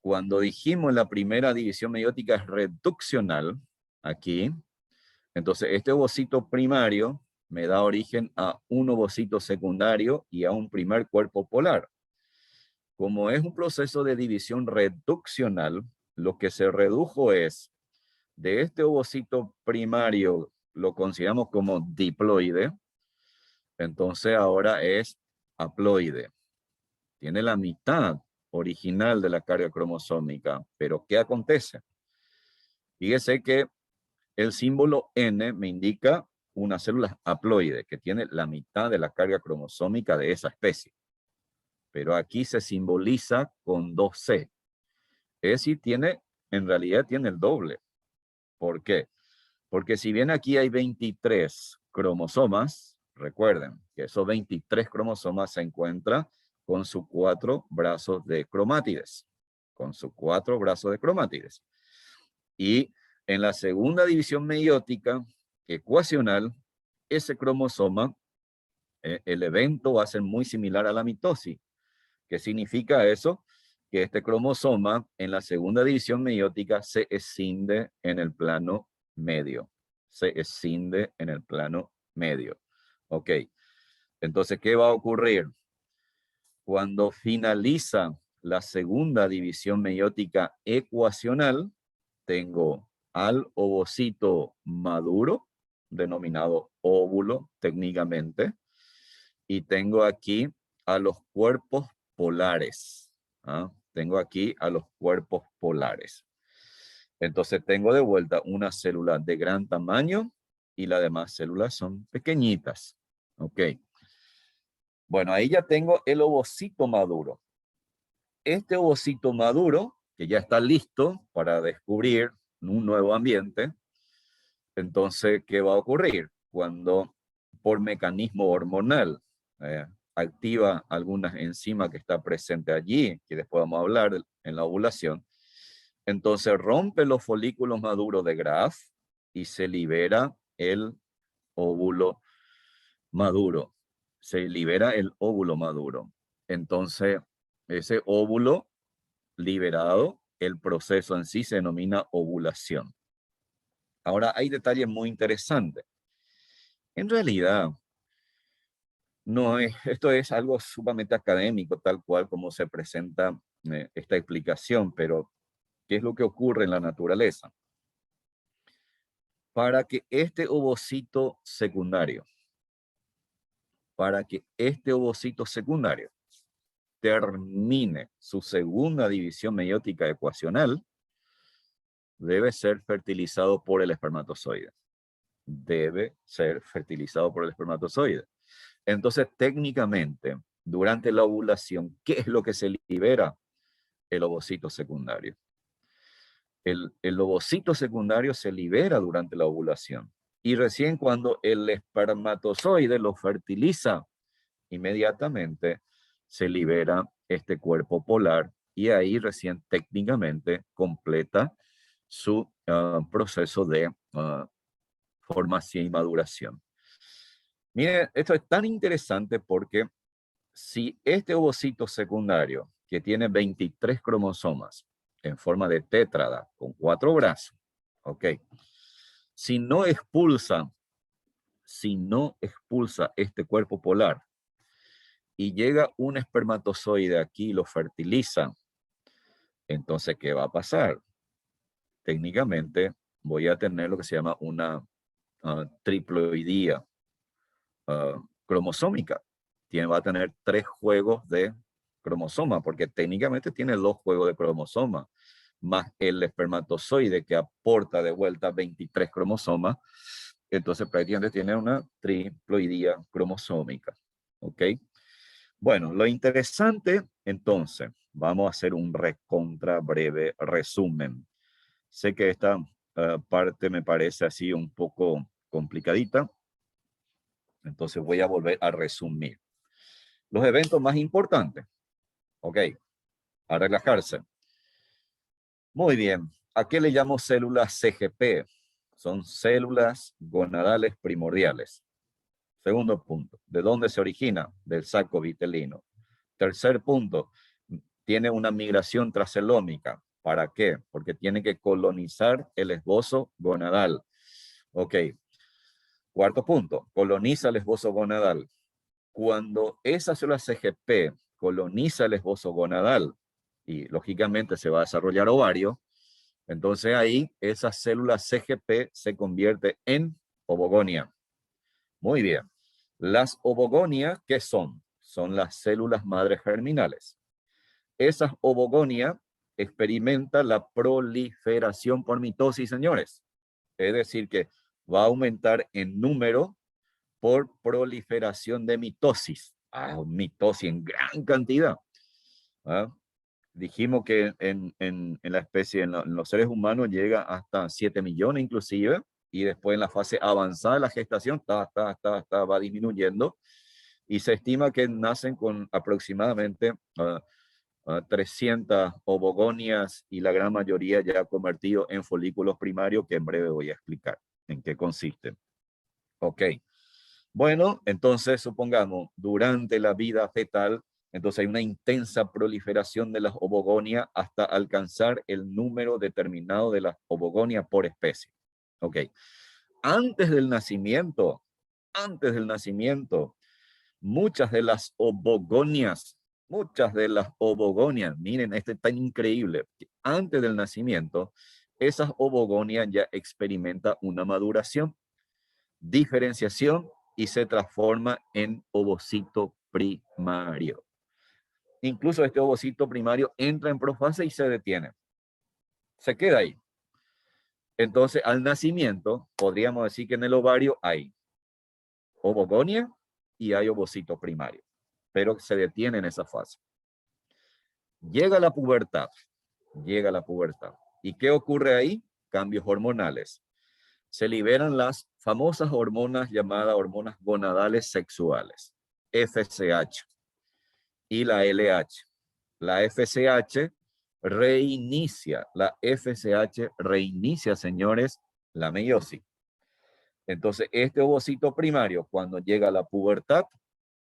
cuando dijimos la primera división meiótica es reduccional, aquí, entonces este ovocito primario me da origen a un ovocito secundario y a un primer cuerpo polar. Como es un proceso de división reduccional, lo que se redujo es de este ovocito primario, lo consideramos como diploide, entonces ahora es haploide. Tiene la mitad original de la carga cromosómica, pero ¿qué acontece? Fíjese que el símbolo N me indica una célula haploide que tiene la mitad de la carga cromosómica de esa especie. Pero aquí se simboliza con 2C. Es decir, en realidad tiene el doble. ¿Por qué? Porque si bien aquí hay 23 cromosomas, recuerden que esos 23 cromosomas se encuentran con sus 4 brazos de cromátides. Con sus 4 brazos de cromátides. Y en la segunda división meiótica ecuacional, ese cromosoma, el evento va a ser muy similar a la mitosis. ¿Qué significa eso? Que este cromosoma en la segunda división meiótica se escinde en el plano medio. Se escinde en el plano medio. Ok. Entonces, ¿qué va a ocurrir? Cuando finaliza la segunda división meiótica ecuacional, tengo al ovocito maduro, denominado óvulo técnicamente, y tengo aquí a los cuerpos polares. Tengo aquí a los cuerpos polares. Entonces tengo de vuelta una célula de gran tamaño y las demás células son pequeñitas. Ok. Bueno, ahí ya tengo el ovocito maduro. Este ovocito maduro, que ya está listo para descubrir un nuevo ambiente, entonces, ¿qué va a ocurrir? Cuando por mecanismo hormonal activa algunas enzimas que está presente allí, que después vamos a hablar en la ovulación, entonces rompe los folículos maduros de Graf y se libera el óvulo maduro. Se libera el óvulo maduro. Entonces, ese óvulo liberado, el proceso en sí se denomina ovulación. Ahora, hay detalles muy interesantes. En realidad, no es, esto es algo sumamente académico, tal cual como se presenta esta explicación, pero ¿qué es lo que ocurre en la naturaleza? Para que este ovocito secundario termine su segunda división meiótica ecuacional, debe ser fertilizado por el espermatozoide. Debe ser fertilizado por el espermatozoide. Entonces, técnicamente, durante la ovulación, ¿qué es lo que se libera? El ovocito secundario. El ovocito secundario se libera durante la ovulación. Y recién cuando el espermatozoide lo fertiliza, inmediatamente se libera este cuerpo polar y ahí recién técnicamente completa su proceso de formación y maduración. Miren, esto es tan interesante porque si este ovocito secundario, que tiene 23 cromosomas en forma de tétrada, con 4 brazos, ¿ok? Si no expulsa este cuerpo polar y llega un espermatozoide aquí y lo fertiliza, entonces, ¿qué va a pasar? Técnicamente voy a tener lo que se llama una triploidía cromosómica. Va a tener 3 juegos de cromosoma, porque técnicamente tiene 2 juegos de cromosoma, más el espermatozoide que aporta de vuelta 23 cromosomas, entonces prácticamente tiene una triploidía cromosómica. ¿Ok? Bueno, lo interesante, entonces, vamos a hacer un recontra breve resumen. Sé que esta parte me parece así un poco complicadita, entonces voy a volver a resumir. Los eventos más importantes. Ok, a relajarse. Muy bien, ¿a qué le llamo células CGP? Son células gonadales primordiales. Segundo punto, ¿de dónde se origina? Del saco vitelino. Tercer punto, tiene una migración transcelómica. ¿Para qué? Porque tiene que colonizar el esbozo gonadal. Ok. Cuarto punto, coloniza el esbozo gonadal. Cuando esa célula CGP coloniza el esbozo gonadal y lógicamente se va a desarrollar ovario, entonces ahí esa célula CGP se convierte en ovogonia. Muy bien. Las ovogonias, ¿qué son? Son las células madres germinales. Esas ovogonias experimentan la proliferación por mitosis, señores. Es decir, que va a aumentar en número por proliferación de mitosis. Mitosis en gran cantidad. Dijimos que en la especie, en los seres humanos, llega hasta 7 millones inclusive, y después en la fase avanzada de la gestación va disminuyendo, y se estima que nacen con aproximadamente 300 ovogonias, y la gran mayoría ya convertido en folículos primarios, que en breve voy a explicar en qué consisten. Ok. Bueno, entonces supongamos, durante la vida fetal, entonces hay una intensa proliferación de las ovogonias hasta alcanzar el número determinado de las ovogonias por especie. Ok. Antes del nacimiento, muchas de las ovogonias, miren, este es tan increíble, que antes del nacimiento, esas ovogonias ya experimentan una maduración, diferenciación, y se transforma en ovocito primario. Incluso este ovocito primario entra en profase y se detiene. Se queda ahí. Entonces, al nacimiento, podríamos decir que en el ovario hay ovogonia y hay ovocito primario, pero se detiene en esa fase. Llega la pubertad. ¿Y qué ocurre ahí? Cambios hormonales. Se liberan las famosas hormonas llamadas hormonas gonadales sexuales, FSH y la LH. La FSH reinicia, señores, la meiosis. Entonces, este ovocito primario, cuando llega a la pubertad,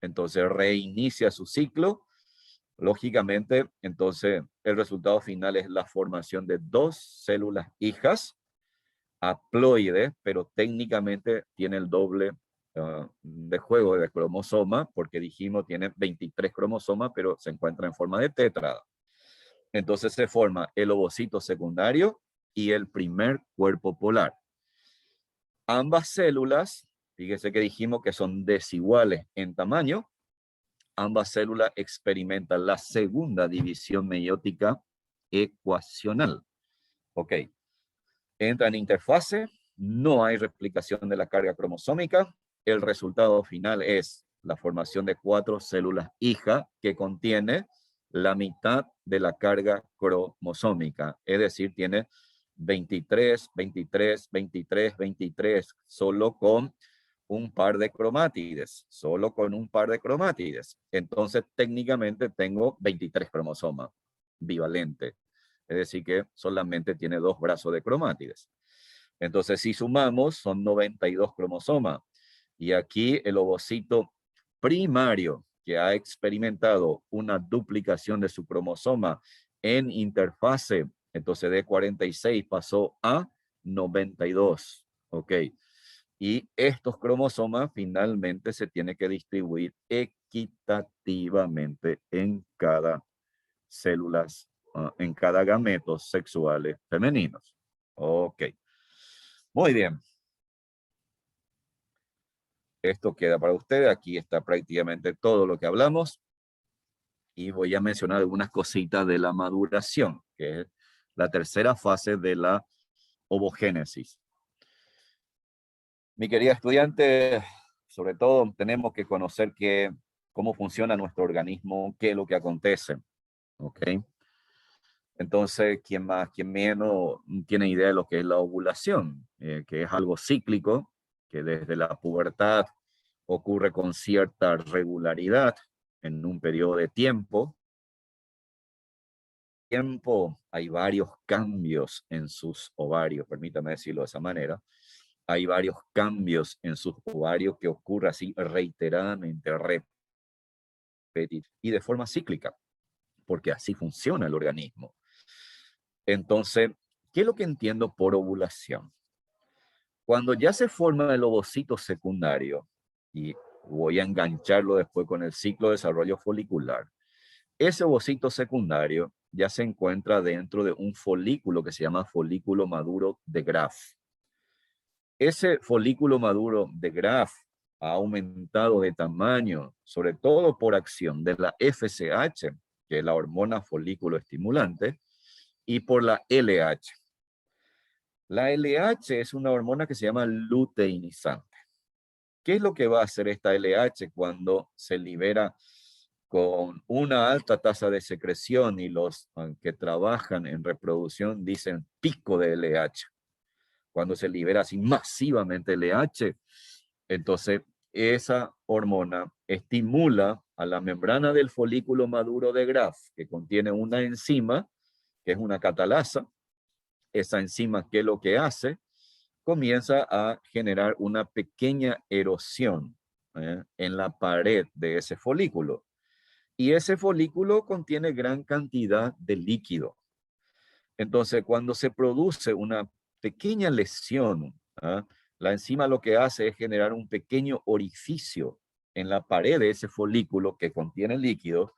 entonces reinicia su ciclo. Lógicamente, entonces, el resultado final es la formación de 2 células hijas, haploide, pero técnicamente tiene el doble de juego de cromosoma, porque dijimos tiene 23 cromosomas, pero se encuentra en forma de tétrada. Entonces se forma el ovocito secundario y el primer cuerpo polar. Ambas células, fíjese que dijimos que son desiguales en tamaño, ambas células experimentan la segunda división meiótica ecuacional. Ok. Entra en interfase, no hay replicación de la carga cromosómica. El resultado final es la formación de 4 células hija que contiene la mitad de la carga cromosómica. Es decir, tiene 23, 23, 23, 23, solo con un par de cromátides, solo con un par de cromátides. Entonces, técnicamente tengo 23 cromosomas bivalentes. Es decir, que solamente tiene 2 brazos de cromátides. Entonces, si sumamos, son 92 cromosomas. Y aquí el ovocito primario que ha experimentado una duplicación de su cromosoma en interfase, entonces de 46 pasó a 92. Ok. Y estos cromosomas finalmente se tienen que distribuir equitativamente en cada células, en cada gametos sexuales femeninos. Ok. Muy bien. Esto queda para ustedes. Aquí está prácticamente todo lo que hablamos. Y voy a mencionar algunas cositas de la maduración, que es la tercera fase de la ovogénesis. Mi querida estudiante, sobre todo tenemos que conocer cómo funciona nuestro organismo, qué es lo que acontece. ¿Ok? Entonces, ¿quién más, quién menos tiene idea de lo que es la ovulación? Que es algo cíclico, que desde la pubertad ocurre con cierta regularidad en un periodo de tiempo. Hay varios cambios en sus ovarios, permítame decirlo de esa manera. Hay varios cambios en sus ovarios que ocurren así reiteradamente, y de forma cíclica, porque así funciona el organismo. Entonces, ¿qué es lo que entiendo por ovulación? Cuando ya se forma el ovocito secundario, y voy a engancharlo después con el ciclo de desarrollo folicular, ese ovocito secundario ya se encuentra dentro de un folículo que se llama folículo maduro de Graf. Ese folículo maduro de Graf ha aumentado de tamaño, sobre todo por acción de la FSH, que es la hormona folículo estimulante, y por la LH. La LH es una hormona que se llama luteinizante. ¿Qué es lo que va a hacer esta LH cuando se libera con una alta tasa de secreción y los que trabajan en reproducción dicen pico de LH? Cuando se libera así masivamente LH, entonces esa hormona estimula a la membrana del folículo maduro de Graf, que contiene una enzima, que es una catalasa. Esa enzima, ¿qué es lo que hace? Comienza a generar una pequeña erosión en la pared de ese folículo. Y ese folículo contiene gran cantidad de líquido. Entonces, cuando se produce una pequeña lesión, la enzima lo que hace es generar un pequeño orificio en la pared de ese folículo que contiene líquido.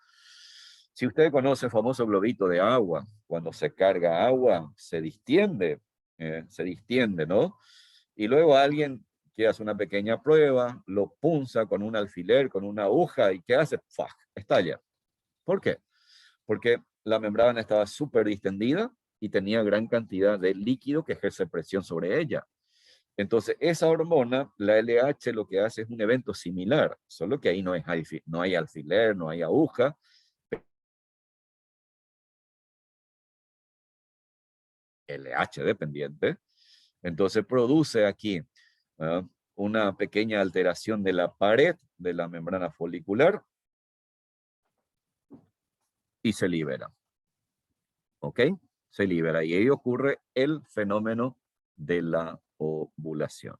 Si usted conoce el famoso globito de agua, cuando se carga agua, se distiende, ¿no? Y luego alguien que hace una pequeña prueba, lo punza con un alfiler, con una aguja, ¿y qué hace? ¡Faj! Estalla. ¿Por qué? Porque la membrana estaba súper distendida y tenía gran cantidad de líquido que ejerce presión sobre ella. Entonces, esa hormona, la LH, lo que hace es un evento similar, solo que ahí no hay alfiler, no hay aguja. LH dependiente. Entonces, produce aquí una pequeña alteración de la pared de la membrana folicular y se libera. ¿Ok? Se libera y ahí ocurre el fenómeno de la ovulación.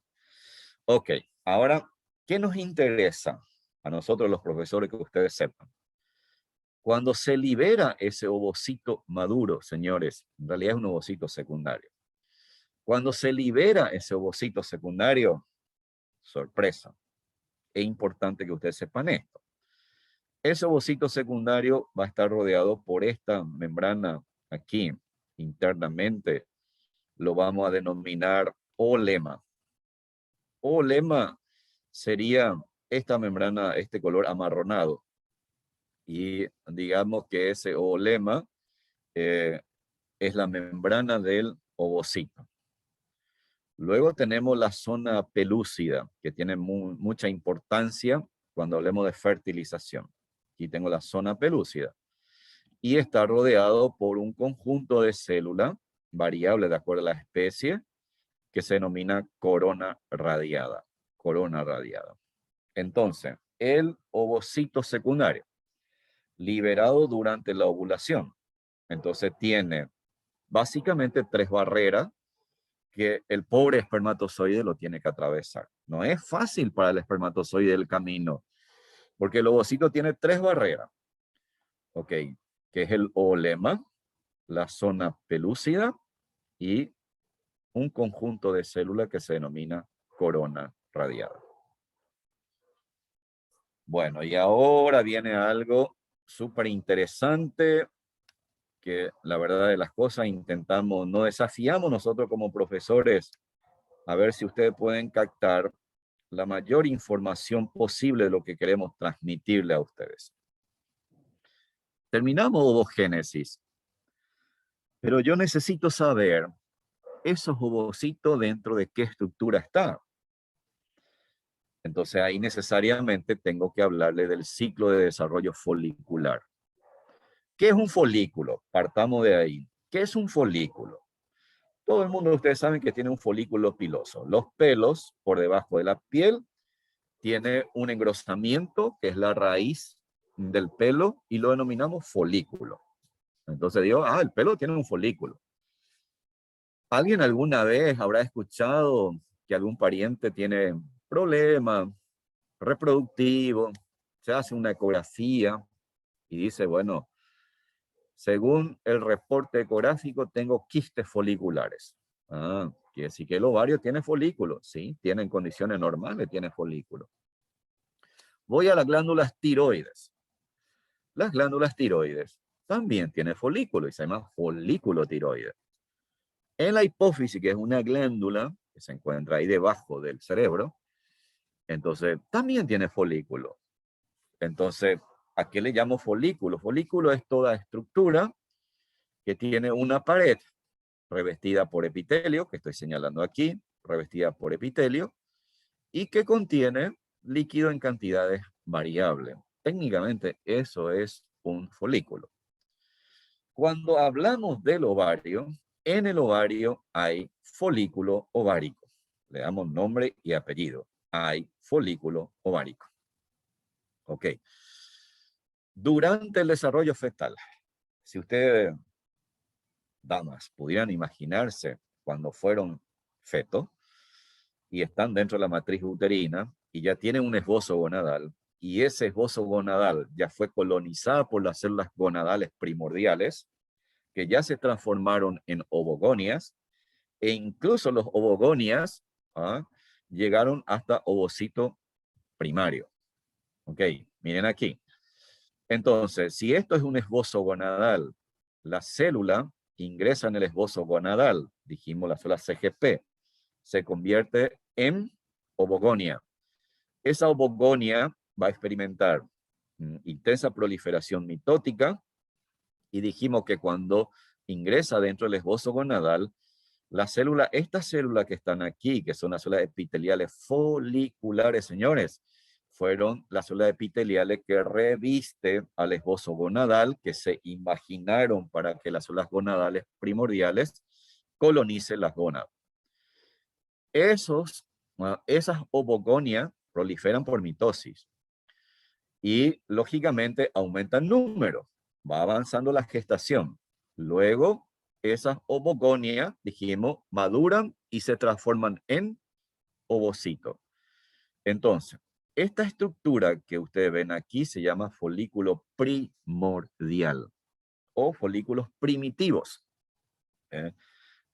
Ok, ahora, ¿qué nos interesa a nosotros los profesores que ustedes sepan? Cuando se libera ese ovocito maduro, señores, en realidad es un ovocito secundario. Cuando se libera ese ovocito secundario, sorpresa, es importante que ustedes sepan esto. Ese ovocito secundario va a estar rodeado por esta membrana aquí, internamente. Lo vamos a denominar olema. Olema sería esta membrana, este color amarronado. y digamos que ese oolema es la membrana del ovocito. Luego tenemos la zona pelúcida, que tiene mucha importancia cuando hablemos de fertilización. Aquí tengo la zona pelúcida. Y está rodeado por un conjunto de células variables de acuerdo a la especie, que se denomina corona radiada. Corona radiada. Entonces, el ovocito secundario, liberado durante la ovulación. Entonces tiene básicamente 3 barreras que el pobre espermatozoide lo tiene que atravesar. No es fácil para el espermatozoide el camino, porque el ovocito tiene 3 barreras. Ok, que es el oolema, la zona pelúcida y un conjunto de células que se denomina corona radiada. Bueno, y ahora viene algo súper interesante que la verdad de las cosas intentamos, no desafiamos nosotros como profesores a ver si ustedes pueden captar la mayor información posible de lo que queremos transmitirle a ustedes. Terminamos ovogénesis, pero yo necesito saber esos ovocitos dentro de qué estructura está. Entonces ahí necesariamente tengo que hablarle del ciclo de desarrollo folicular. ¿Qué es un folículo? Partamos de ahí. ¿Qué es un folículo? Todo el mundo, ustedes saben que tiene un folículo piloso. Los pelos por debajo de la piel tiene un engrosamiento, que es la raíz del pelo, y lo denominamos folículo. Entonces digo, el pelo tiene un folículo. ¿Alguien alguna vez habrá escuchado que algún pariente tiene problema reproductivo? Se hace una ecografía y dice, bueno, según el reporte ecográfico tengo quistes foliculares. Quiere decir que el ovario tiene folículos, sí, tiene en condiciones normales, tiene folículos. Voy a las glándulas tiroides. Las glándulas tiroides también tienen folículos y se llama folículo tiroides. En la hipófisis, que es una glándula que se encuentra ahí debajo del cerebro, entonces también tiene folículo. Entonces, ¿a qué le llamo folículo? Folículo es toda estructura que tiene una pared revestida por epitelio, que estoy señalando aquí, revestida por epitelio, y que contiene líquido en cantidades variables. Técnicamente, eso es un folículo. Cuando hablamos del ovario, en el ovario hay folículo ovárico. Le damos nombre y apellido. Hay folículo ovárico. Ok. Durante el desarrollo fetal, si ustedes, damas, pudieran imaginarse cuando fueron fetos y están dentro de la matriz uterina y ya tienen un esbozo gonadal, y ese esbozo gonadal ya fue colonizado por las células gonadales primordiales, que ya se transformaron en ovogonias, e incluso los ovogonias llegaron hasta ovocito primario. Ok, miren aquí. Entonces, si esto es un esbozo gonadal, la célula ingresa en el esbozo gonadal, dijimos la célula CGP, se convierte en ovogonia. Esa ovogonia va a experimentar intensa proliferación mitótica, y dijimos que cuando ingresa dentro del esbozo gonadal, la célula, estas células que están aquí, que son las células epiteliales foliculares, señores, fueron las células epiteliales que revisten al esbozo gonadal, que se imaginaron para que las células gonadales primordiales colonicen las gónadas. Esas ovogonias proliferan por mitosis y, lógicamente, aumenta el número. Va avanzando la gestación. Luego, esas ovogonias, dijimos, maduran y se transforman en ovocito. Entonces, esta estructura que ustedes ven aquí se llama folículo primordial o folículos primitivos.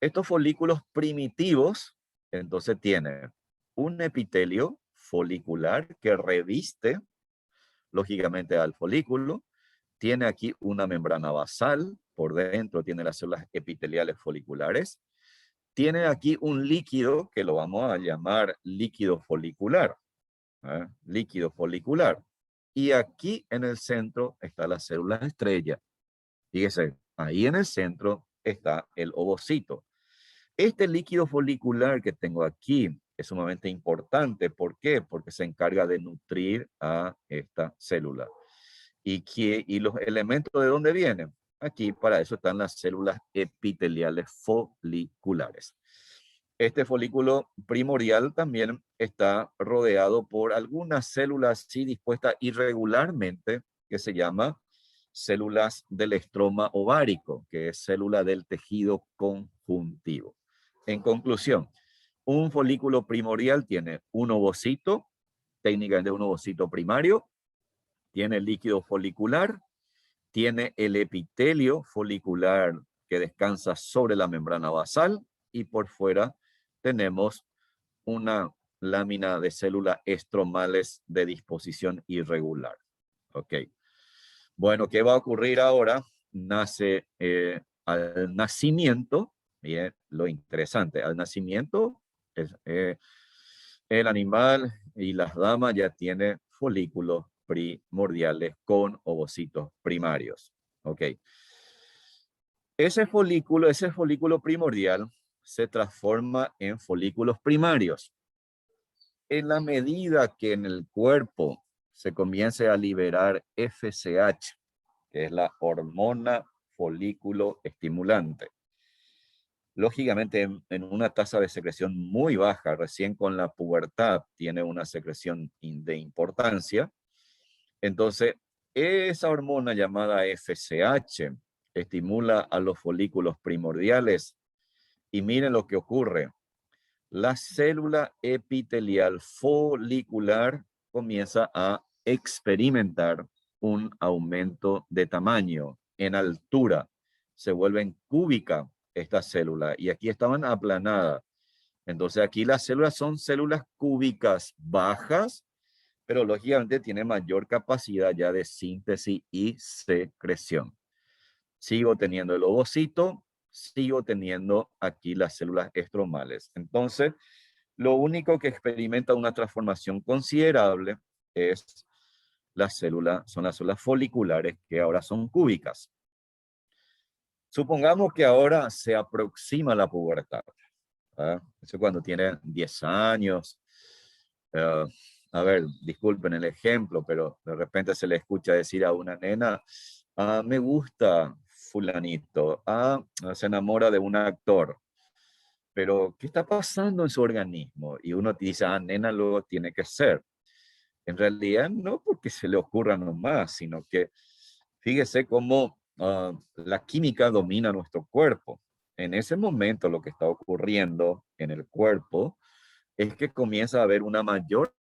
Estos folículos primitivos, entonces, tienen un epitelio folicular que reviste, lógicamente, al folículo. Tiene aquí una membrana basal, por dentro tiene las células epiteliales foliculares. Tiene aquí un líquido que lo vamos a llamar líquido folicular. Líquido folicular. Y aquí en el centro está la célula estrella. Fíjese, ahí en el centro está el ovocito. Este líquido folicular que tengo aquí es sumamente importante. ¿Por qué? Porque se encarga de nutrir a esta célula. ¿Y los elementos de dónde vienen? Aquí para eso están las células epiteliales foliculares. Este folículo primordial también está rodeado por algunas células sí dispuestas irregularmente que se llama células del estroma ovárico, que es célula del tejido conjuntivo. En conclusión, un folículo primordial tiene un ovocito, técnicamente un ovocito primario, tiene líquido folicular, tiene el epitelio folicular que descansa sobre la membrana basal y por fuera tenemos una lámina de células estromales de disposición irregular. Ok. Bueno, ¿qué va a ocurrir ahora? Nace al nacimiento, bien, lo interesante, al nacimiento el animal y las damas ya tienen folículos primordiales con ovocitos primarios. Ok. Ese folículo primordial se transforma en folículos primarios. En la medida que en el cuerpo se comience a liberar FSH, que es la hormona folículo estimulante, lógicamente en una tasa de secreción muy baja, recién con la pubertad tiene una secreción de importancia, entonces esa hormona llamada FSH estimula a los folículos primordiales y miren lo que ocurre. La célula epitelial folicular comienza a experimentar un aumento de tamaño en altura. Se vuelven cúbicas estas células y aquí estaban aplanadas. Entonces aquí las células son células cúbicas bajas, pero lógicamente tiene mayor capacidad ya de síntesis y secreción. Sigo teniendo el ovocito, sigo teniendo aquí las células estromales. Entonces, lo único que experimenta una transformación considerable es son las células foliculares que ahora son cúbicas. Supongamos que ahora se aproxima la pubertad. Eso cuando tiene 10 años. A ver, disculpen el ejemplo, pero de repente se le escucha decir a una nena, me gusta fulanito, se enamora de un actor, pero ¿qué está pasando en su organismo? Y uno dice, nena, luego tiene que ser. En realidad no porque se le ocurra nomás, sino que fíjese cómo la química domina nuestro cuerpo. En ese momento lo que está ocurriendo en el cuerpo es que comienza a haber una mayor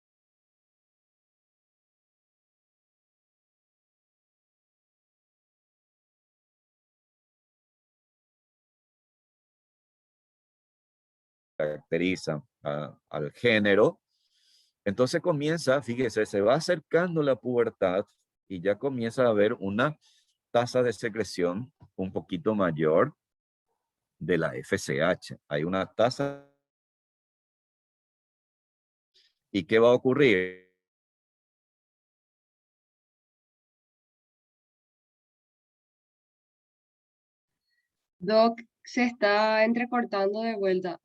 caracteriza al género. Entonces comienza, fíjese, se va acercando la pubertad y ya comienza a haber una tasa de secreción un poquito mayor de la FSH. Hay una tasa. ¿Y qué va a ocurrir? Doc, se está entrecortando de vuelta.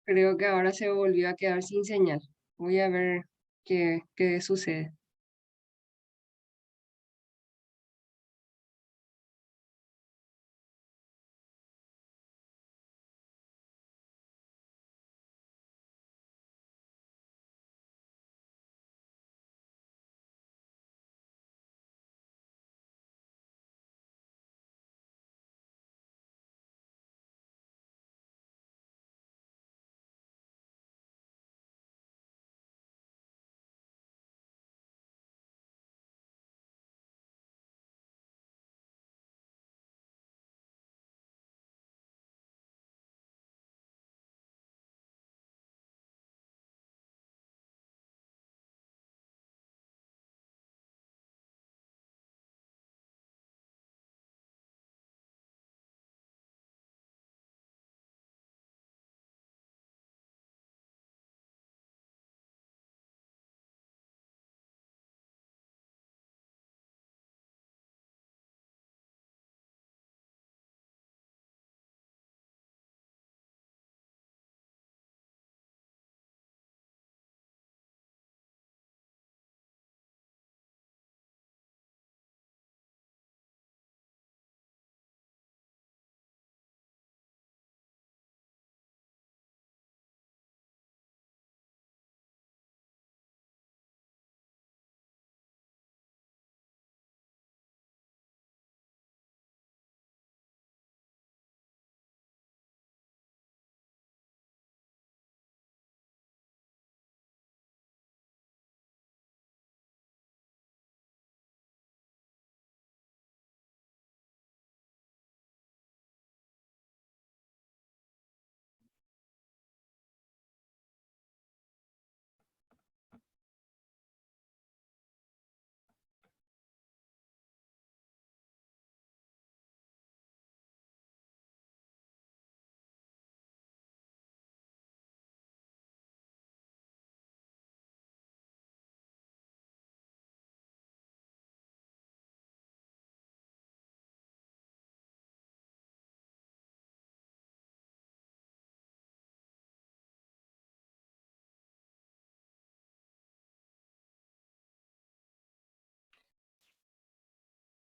Creo que ahora se volvió a quedar sin señal. Voy a ver qué sucede.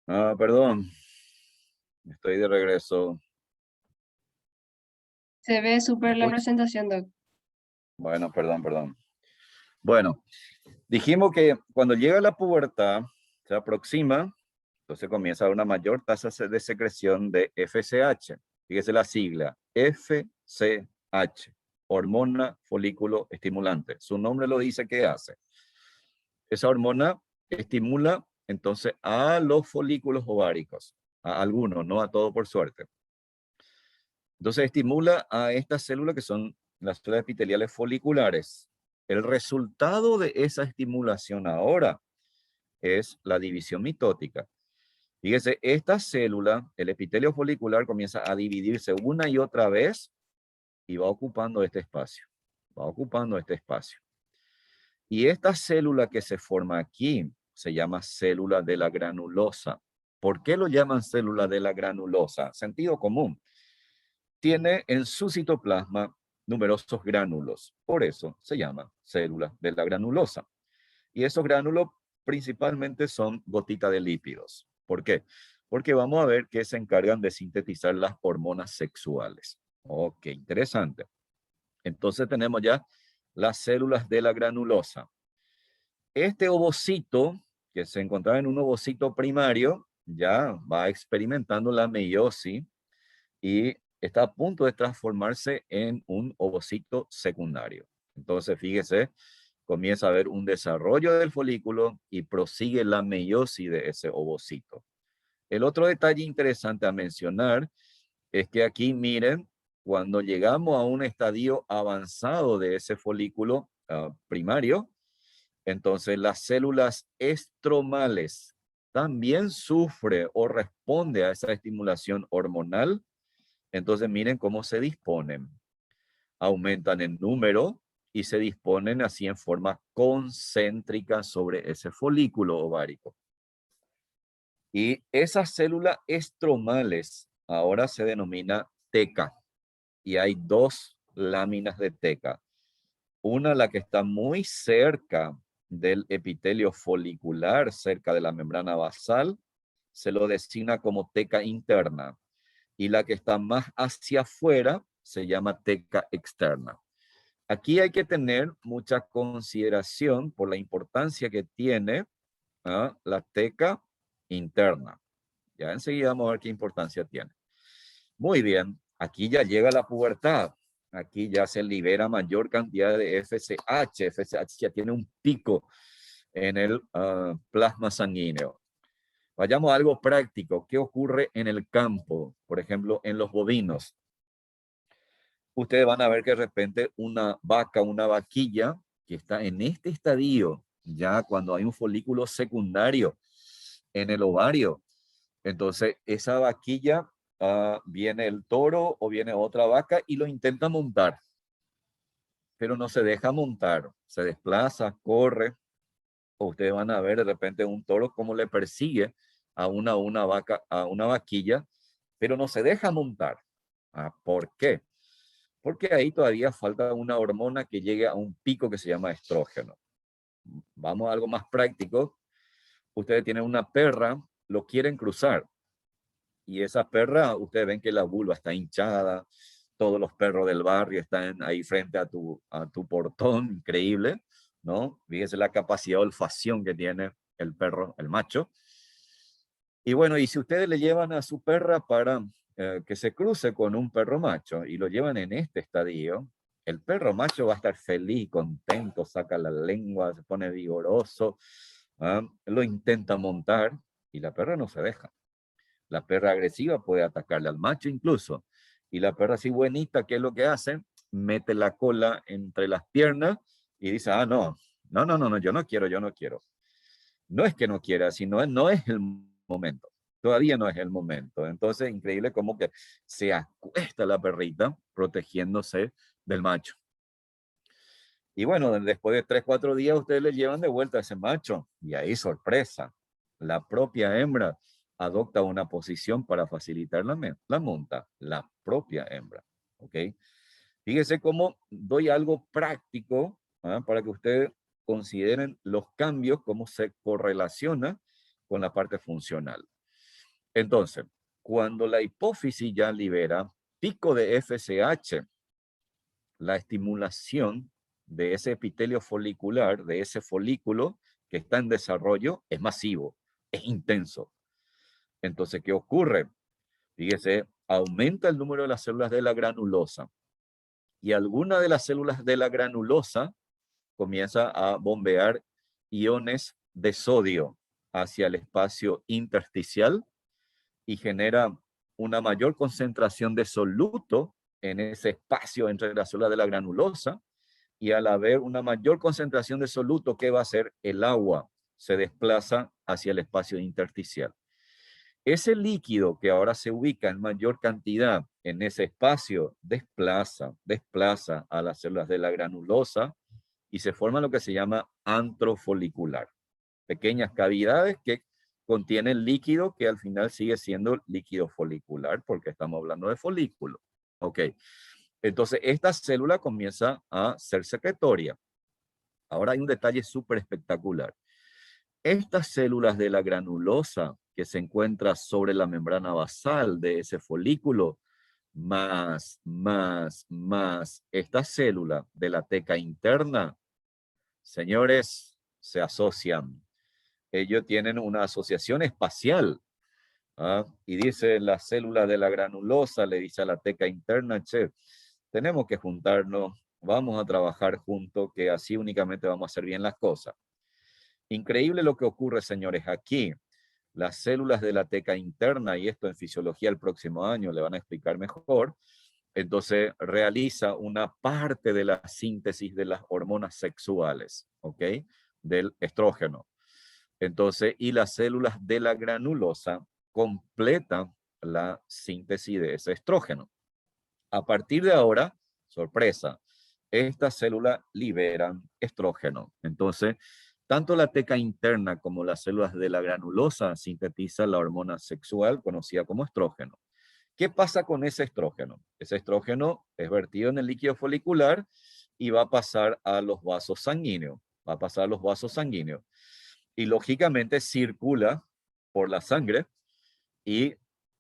Perdón, estoy de regreso. Se ve ¿Me súper la escucha? presentación, Doc. Bueno, perdón. Bueno, dijimos que cuando llega la pubertad, se aproxima, entonces comienza a haber una mayor tasa de secreción de FSH. Fíjese la sigla, FSH, hormona folículo estimulante. Su nombre lo dice que hace. Esa hormona estimula entonces a los folículos ováricos, a algunos, no a todos por suerte. Entonces estimula a estas células que son las células epiteliales foliculares. El resultado de esa estimulación ahora es la división mitótica. Fíjese, esta célula, el epitelio folicular, comienza a dividirse una y otra vez y va ocupando este espacio. Va ocupando este espacio. Y esta célula que se forma aquí se llama célula de la granulosa. ¿Por qué lo llaman célula de la granulosa? Sentido común. Tiene en su citoplasma numerosos gránulos. Por eso se llama célula de la granulosa. Y esos gránulos principalmente son gotitas de lípidos. ¿Por qué? Porque vamos a ver que se encargan de sintetizar las hormonas sexuales. Ok, interesante. Entonces tenemos ya las células de la granulosa. Este ovocito, que se encontraba en un ovocito primario, ya va experimentando la meiosis y está a punto de transformarse en un ovocito secundario. Entonces, fíjese, comienza a haber un desarrollo del folículo y prosigue la meiosis de ese ovocito. El otro detalle interesante a mencionar es que aquí miren, cuando llegamos a un estadio avanzado de ese folículo primario, entonces las células estromales también sufre o responde a esa estimulación hormonal. Entonces miren cómo se disponen. Aumentan en número y se disponen así en forma concéntrica sobre ese folículo ovárico. Y esas células estromales ahora se denomina teca. Y hay dos láminas de teca. Una, la que está muy cerca del epitelio folicular, cerca de la membrana basal, se lo designa como teca interna. Y la que está más hacia afuera se llama teca externa. Aquí hay que tener mucha consideración por la importancia que tiene la teca interna. Ya enseguida vamos a ver qué importancia tiene. Muy bien, aquí ya llega la pubertad. Aquí ya se libera mayor cantidad de FSH. FSH ya tiene un pico en el plasma sanguíneo. Vayamos a algo práctico. ¿Qué ocurre en el campo? Por ejemplo, en los bovinos. Ustedes van a ver que de repente una vaca, una vaquilla que está en este estadio, ya cuando hay un folículo secundario en el ovario, entonces esa vaquilla, viene el toro o viene otra vaca y lo intenta montar, pero no se deja montar, se desplaza, corre, o ustedes van a ver de repente un toro como le persigue a una vaca, a una vaquilla, pero no se deja montar. ¿Por qué? Porque ahí todavía falta una hormona que llegue a un pico que se llama estrógeno. Vamos a algo más práctico. Ustedes tienen una perra, lo quieren cruzar. Y esa perra, ustedes ven que la vulva está hinchada, todos los perros del barrio están ahí frente a tu portón, increíble, ¿no? Fíjese la capacidad de olfacción que tiene el perro, el macho. Y bueno, y si ustedes le llevan a su perra para que se cruce con un perro macho y lo llevan en este estadio, el perro macho va a estar feliz, contento, saca la lengua, se pone vigoroso, lo intenta montar y la perra no se deja. La perra agresiva puede atacarle al macho incluso. Y la perra así buenita, ¿qué es lo que hace? Mete la cola entre las piernas y dice, no, yo no quiero, yo no quiero. No es que no quiera, sino no es el momento. Todavía no es el momento. Entonces, increíble cómo que se acuesta la perrita protegiéndose del macho. Y bueno, después de 3, 4 días, ustedes le llevan de vuelta a ese macho. Y ahí, sorpresa, la propia hembra adopta una posición para facilitar la monta. La propia hembra. ¿Ok? Fíjese cómo doy algo práctico para que ustedes consideren los cambios, cómo se correlaciona con la parte funcional. Entonces, cuando la hipófisis ya libera pico de FSH, la estimulación de ese epitelio folicular, de ese folículo que está en desarrollo, es masivo, es intenso. Entonces, ¿qué ocurre? Fíjese, aumenta el número de las células de la granulosa y alguna de las células de la granulosa comienza a bombear iones de sodio hacia el espacio intersticial y genera una mayor concentración de soluto en ese espacio entre las células de la granulosa, y al haber una mayor concentración de soluto, ¿qué va a hacer? El agua se desplaza hacia el espacio intersticial. Ese líquido que ahora se ubica en mayor cantidad en ese espacio desplaza a las células de la granulosa y se forma lo que se llama antrofolicular. Pequeñas cavidades que contienen líquido que al final sigue siendo líquido folicular porque estamos hablando de folículo. Ok. Entonces, esta célula comienza a ser secretoria. Ahora hay un detalle súper espectacular. Estas células de la granulosa que se encuentra sobre la membrana basal de ese folículo, más esta célula de la teca interna, señores, se asocian. Ellos tienen una asociación espacial. Y dice la célula de la granulosa, le dice a la teca interna, che, tenemos que juntarnos, vamos a trabajar juntos, que así únicamente vamos a hacer bien las cosas. Increíble lo que ocurre, señores, aquí. Las células de la teca interna, y esto en fisiología el próximo año le van a explicar mejor, entonces realiza una parte de la síntesis de las hormonas sexuales, ¿ok? Del estrógeno. Entonces, y las células de la granulosa completan la síntesis de ese estrógeno. A partir de ahora, sorpresa, estas células liberan estrógeno. Entonces, tanto la teca interna como las células de la granulosa sintetizan la hormona sexual conocida como estrógeno. ¿Qué pasa con ese estrógeno? Ese estrógeno es vertido en el líquido folicular y va a pasar a los vasos sanguíneos. Va a pasar a los vasos sanguíneos. Y lógicamente circula por la sangre y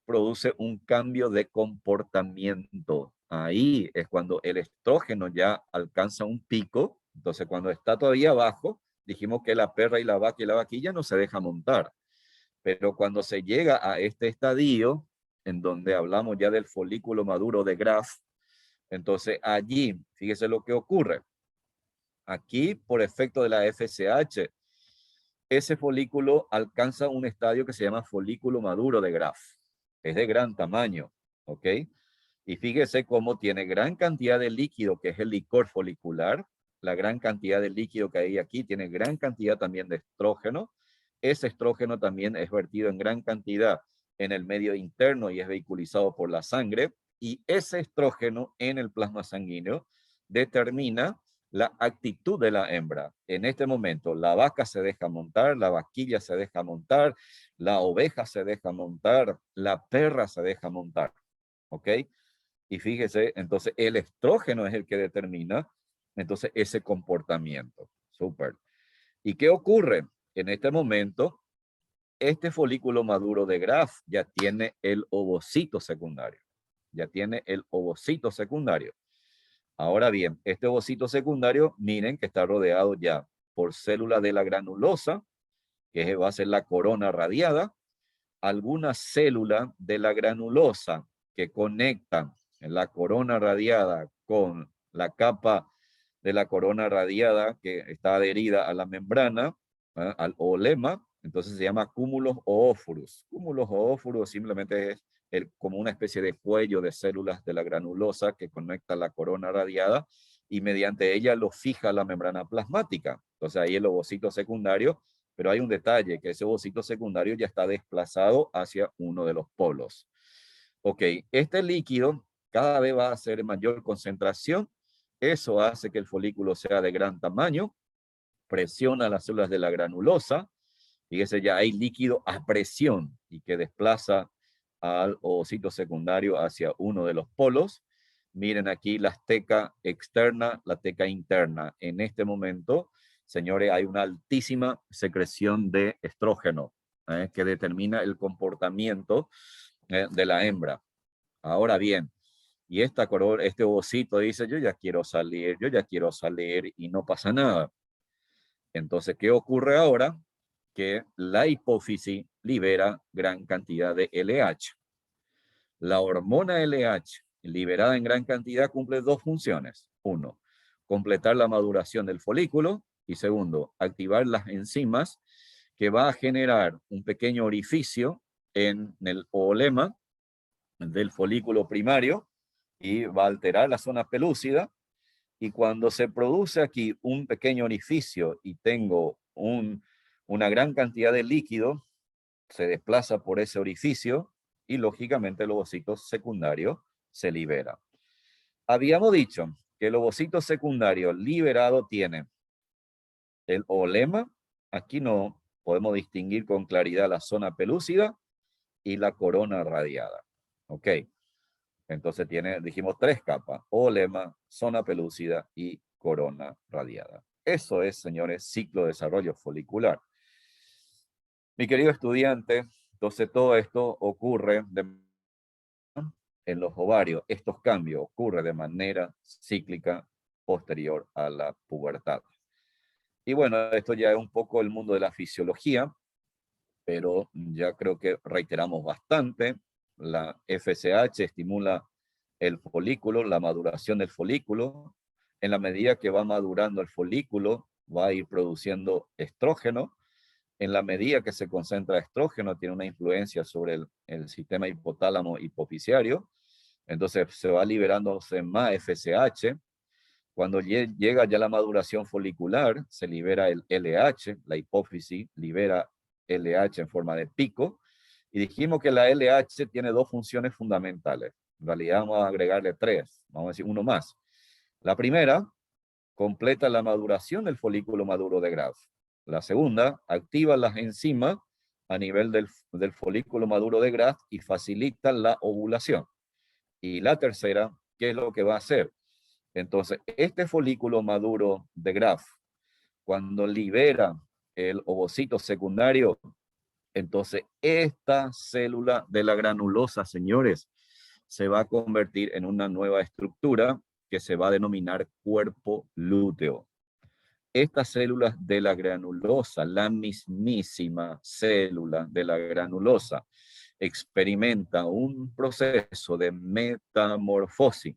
produce un cambio de comportamiento. Ahí es cuando el estrógeno ya alcanza un pico. Entonces, cuando está todavía abajo, dijimos que la perra y la vaca y la vaquilla no se deja montar. Pero cuando se llega a este estadio, en donde hablamos ya del folículo maduro de Graf, entonces allí, fíjese lo que ocurre. Aquí, por efecto de la FSH, ese folículo alcanza un estadio que se llama folículo maduro de Graf. Es de gran tamaño, ¿ok? Y fíjese cómo tiene gran cantidad de líquido, que es el licor folicular. La gran cantidad de líquido que hay aquí tiene gran cantidad también de estrógeno. Ese estrógeno también es vertido en gran cantidad en el medio interno y es vehiculizado por la sangre. Y ese estrógeno en el plasma sanguíneo determina la actitud de la hembra. En este momento, la vaca se deja montar, la vaquilla se deja montar, la oveja se deja montar, la perra se deja montar. ¿Ok? Y fíjese, entonces el estrógeno es el que determina entonces ese comportamiento. Súper. ¿Y qué ocurre? En este momento, este folículo maduro de Graf ya tiene el ovocito secundario. Ya tiene el ovocito secundario. Ahora bien, este ovocito secundario, miren que está rodeado ya por células de la granulosa, que va a ser la corona radiada, algunas células de la granulosa que conectan la corona radiada con la capa de la corona radiada que está adherida a la membrana, al olema, entonces se llama cúmulos oóforos. Cúmulos oóforos simplemente es como una especie de cuello de células de la granulosa que conecta la corona radiada y mediante ella lo fija la membrana plasmática. Entonces ahí el ovocito secundario, pero hay un detalle, que ese ovocito secundario ya está desplazado hacia uno de los polos. Ok, este líquido cada vez va a ser mayor concentración. Eso hace que el folículo sea de gran tamaño, presiona las células de la granulosa. Fíjese, ya hay líquido a presión y que desplaza al ovocito secundario hacia uno de los polos. Miren aquí la teca externa, la teca interna. En este momento, señores, hay una altísima secreción de estrógeno. que determina el comportamiento de la hembra. Ahora bien, y este ovocito dice, yo ya quiero salir y no pasa nada. Entonces, ¿qué ocurre ahora? Que la hipófisis libera gran cantidad de LH. La hormona LH liberada en gran cantidad cumple dos funciones. Uno, completar la maduración del folículo y segundo, activar las enzimas que va a generar un pequeño orificio en el oolema del folículo primario y va a alterar la zona pelúcida. Y cuando se produce aquí un pequeño orificio y tengo una gran cantidad de líquido, se desplaza por ese orificio y lógicamente el ovocito secundario se libera. Habíamos dicho que el ovocito secundario liberado tiene el oolema, aquí no podemos distinguir con claridad la zona pelúcida y la corona radiada. Ok, entonces dijimos tres capas, oolema, zona pelúcida y corona radiada. Eso es, señores, ciclo de desarrollo folicular. Mi querido estudiante, entonces todo esto ocurre en los ovarios. Estos cambios ocurren de manera cíclica posterior a la pubertad. Y bueno, esto ya es un poco el mundo de la fisiología, pero ya creo que reiteramos bastante. La FSH estimula el folículo, la maduración del folículo. En la medida que va madurando el folículo, va a ir produciendo estrógeno. En la medida que se concentra estrógeno, tiene una influencia sobre el sistema hipotálamo hipofisiario. Entonces se va liberándose más FSH. Cuando llega ya la maduración folicular, se libera el LH, la hipófisis libera LH en forma de pico, y dijimos que la LH tiene dos funciones fundamentales. En realidad vamos a agregarle tres, vamos a decir uno más. La primera, completa la maduración del folículo maduro de Graf. La segunda, activa las enzimas a nivel del folículo maduro de Graf y facilita la ovulación. Y la tercera, ¿qué es lo que va a hacer? Entonces, este folículo maduro de Graf, cuando libera el ovocito secundario, entonces esta célula de la granulosa, señores, se va a convertir en una nueva estructura que se va a denominar cuerpo lúteo. Estas células de la granulosa, la mismísima célula de la granulosa, experimenta un proceso de metamorfosis,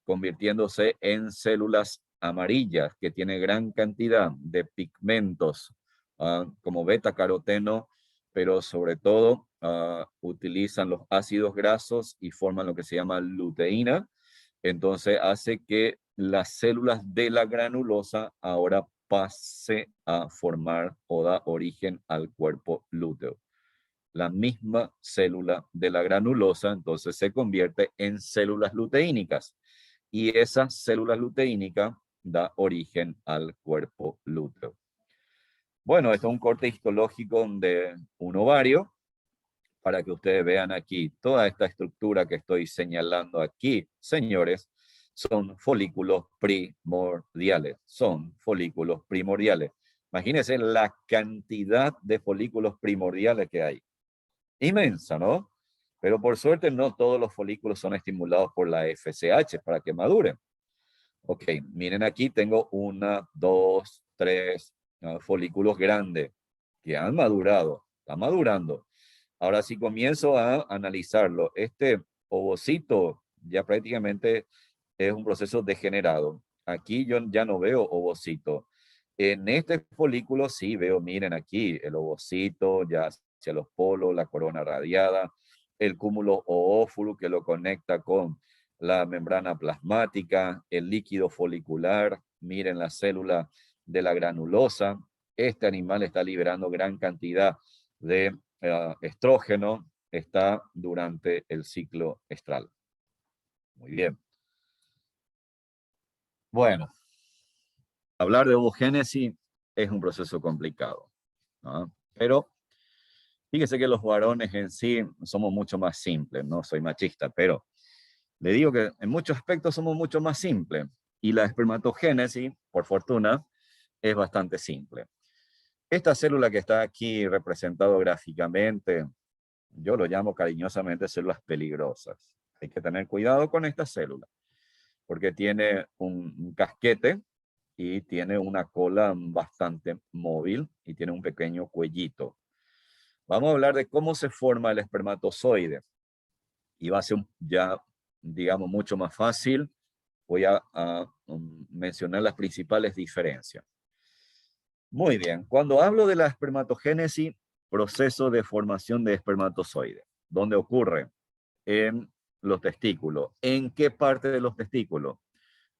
convirtiéndose en células amarillas que tienen gran cantidad de pigmentos, como beta-caroteno, pero sobre todo utilizan los ácidos grasos y forman lo que se llama luteína. Entonces hace que las células de la granulosa ahora pase a formar o da origen al cuerpo lúteo. La misma célula de la granulosa entonces se convierte en células luteínicas y esa célula luteínica da origen al cuerpo lúteo. Bueno, esto es un corte histológico de un ovario para que ustedes vean aquí toda esta estructura que estoy señalando aquí, señores, son folículos primordiales, son folículos primordiales. Imagínense la cantidad de folículos primordiales que hay. Inmensa, ¿no? Pero por suerte no todos los folículos son estimulados por la FSH para que maduren. Ok, miren aquí tengo 1, 2, 3 folículos grandes que han madurado, está madurando. Ahora si comienzo a analizarlo, este ovocito ya prácticamente es un proceso degenerado. Aquí yo ya no veo ovocito. En este folículo sí veo, miren aquí, el ovocito ya hacia los polos, la corona radiada, el cúmulo oófulo que lo conecta con la membrana plasmática, el líquido folicular, miren la célula de la granulosa. Este animal está liberando gran cantidad de estrógeno, está durante el ciclo estral. Muy bien. Bueno, hablar de ovogénesis es un proceso complicado, ¿no? Pero fíjese que los varones en sí somos mucho más simples, no soy machista, pero le digo que en muchos aspectos somos mucho más simples y la espermatogénesis, por fortuna, es bastante simple. Esta célula que está aquí representado gráficamente, yo lo llamo cariñosamente células peligrosas. Hay que tener cuidado con esta célula, porque tiene un casquete y tiene una cola bastante móvil y tiene un pequeño cuellito. Vamos a hablar de cómo se forma el espermatozoide. Y va a ser ya, digamos, mucho más fácil. Voy a mencionar las principales diferencias. Muy bien, cuando hablo de la espermatogénesis, proceso de formación de espermatozoide, ¿dónde ocurre? En los testículos. ¿En qué parte de los testículos?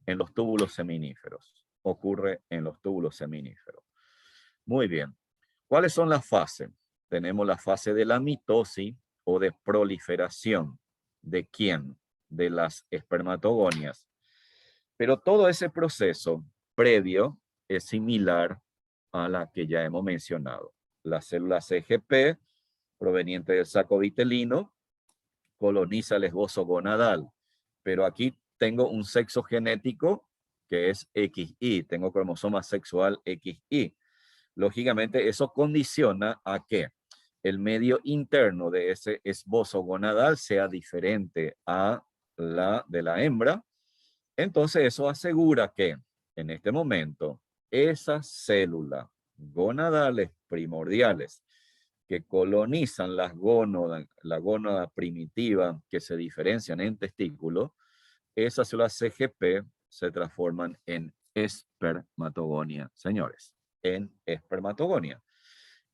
En los túbulos seminíferos. Ocurre en los túbulos seminíferos. Muy bien. ¿Cuáles son las fases? Tenemos la fase de la mitosis o de proliferación. ¿De quién? De las espermatogonias. Pero todo ese proceso previo es similar a la que ya hemos mencionado. La célula CGP, proveniente del saco vitelino, coloniza el esbozo gonadal. Pero aquí tengo un sexo genético que es XY, tengo cromosoma sexual XY. Lógicamente, eso condiciona a que el medio interno de ese esbozo gonadal sea diferente a la de la hembra. Entonces, eso asegura que en este momento, esas células gonadales primordiales que colonizan la gónada primitiva que se diferencian en testículos, esas células CGP se transforman en espermatogonia, señores, en espermatogonia.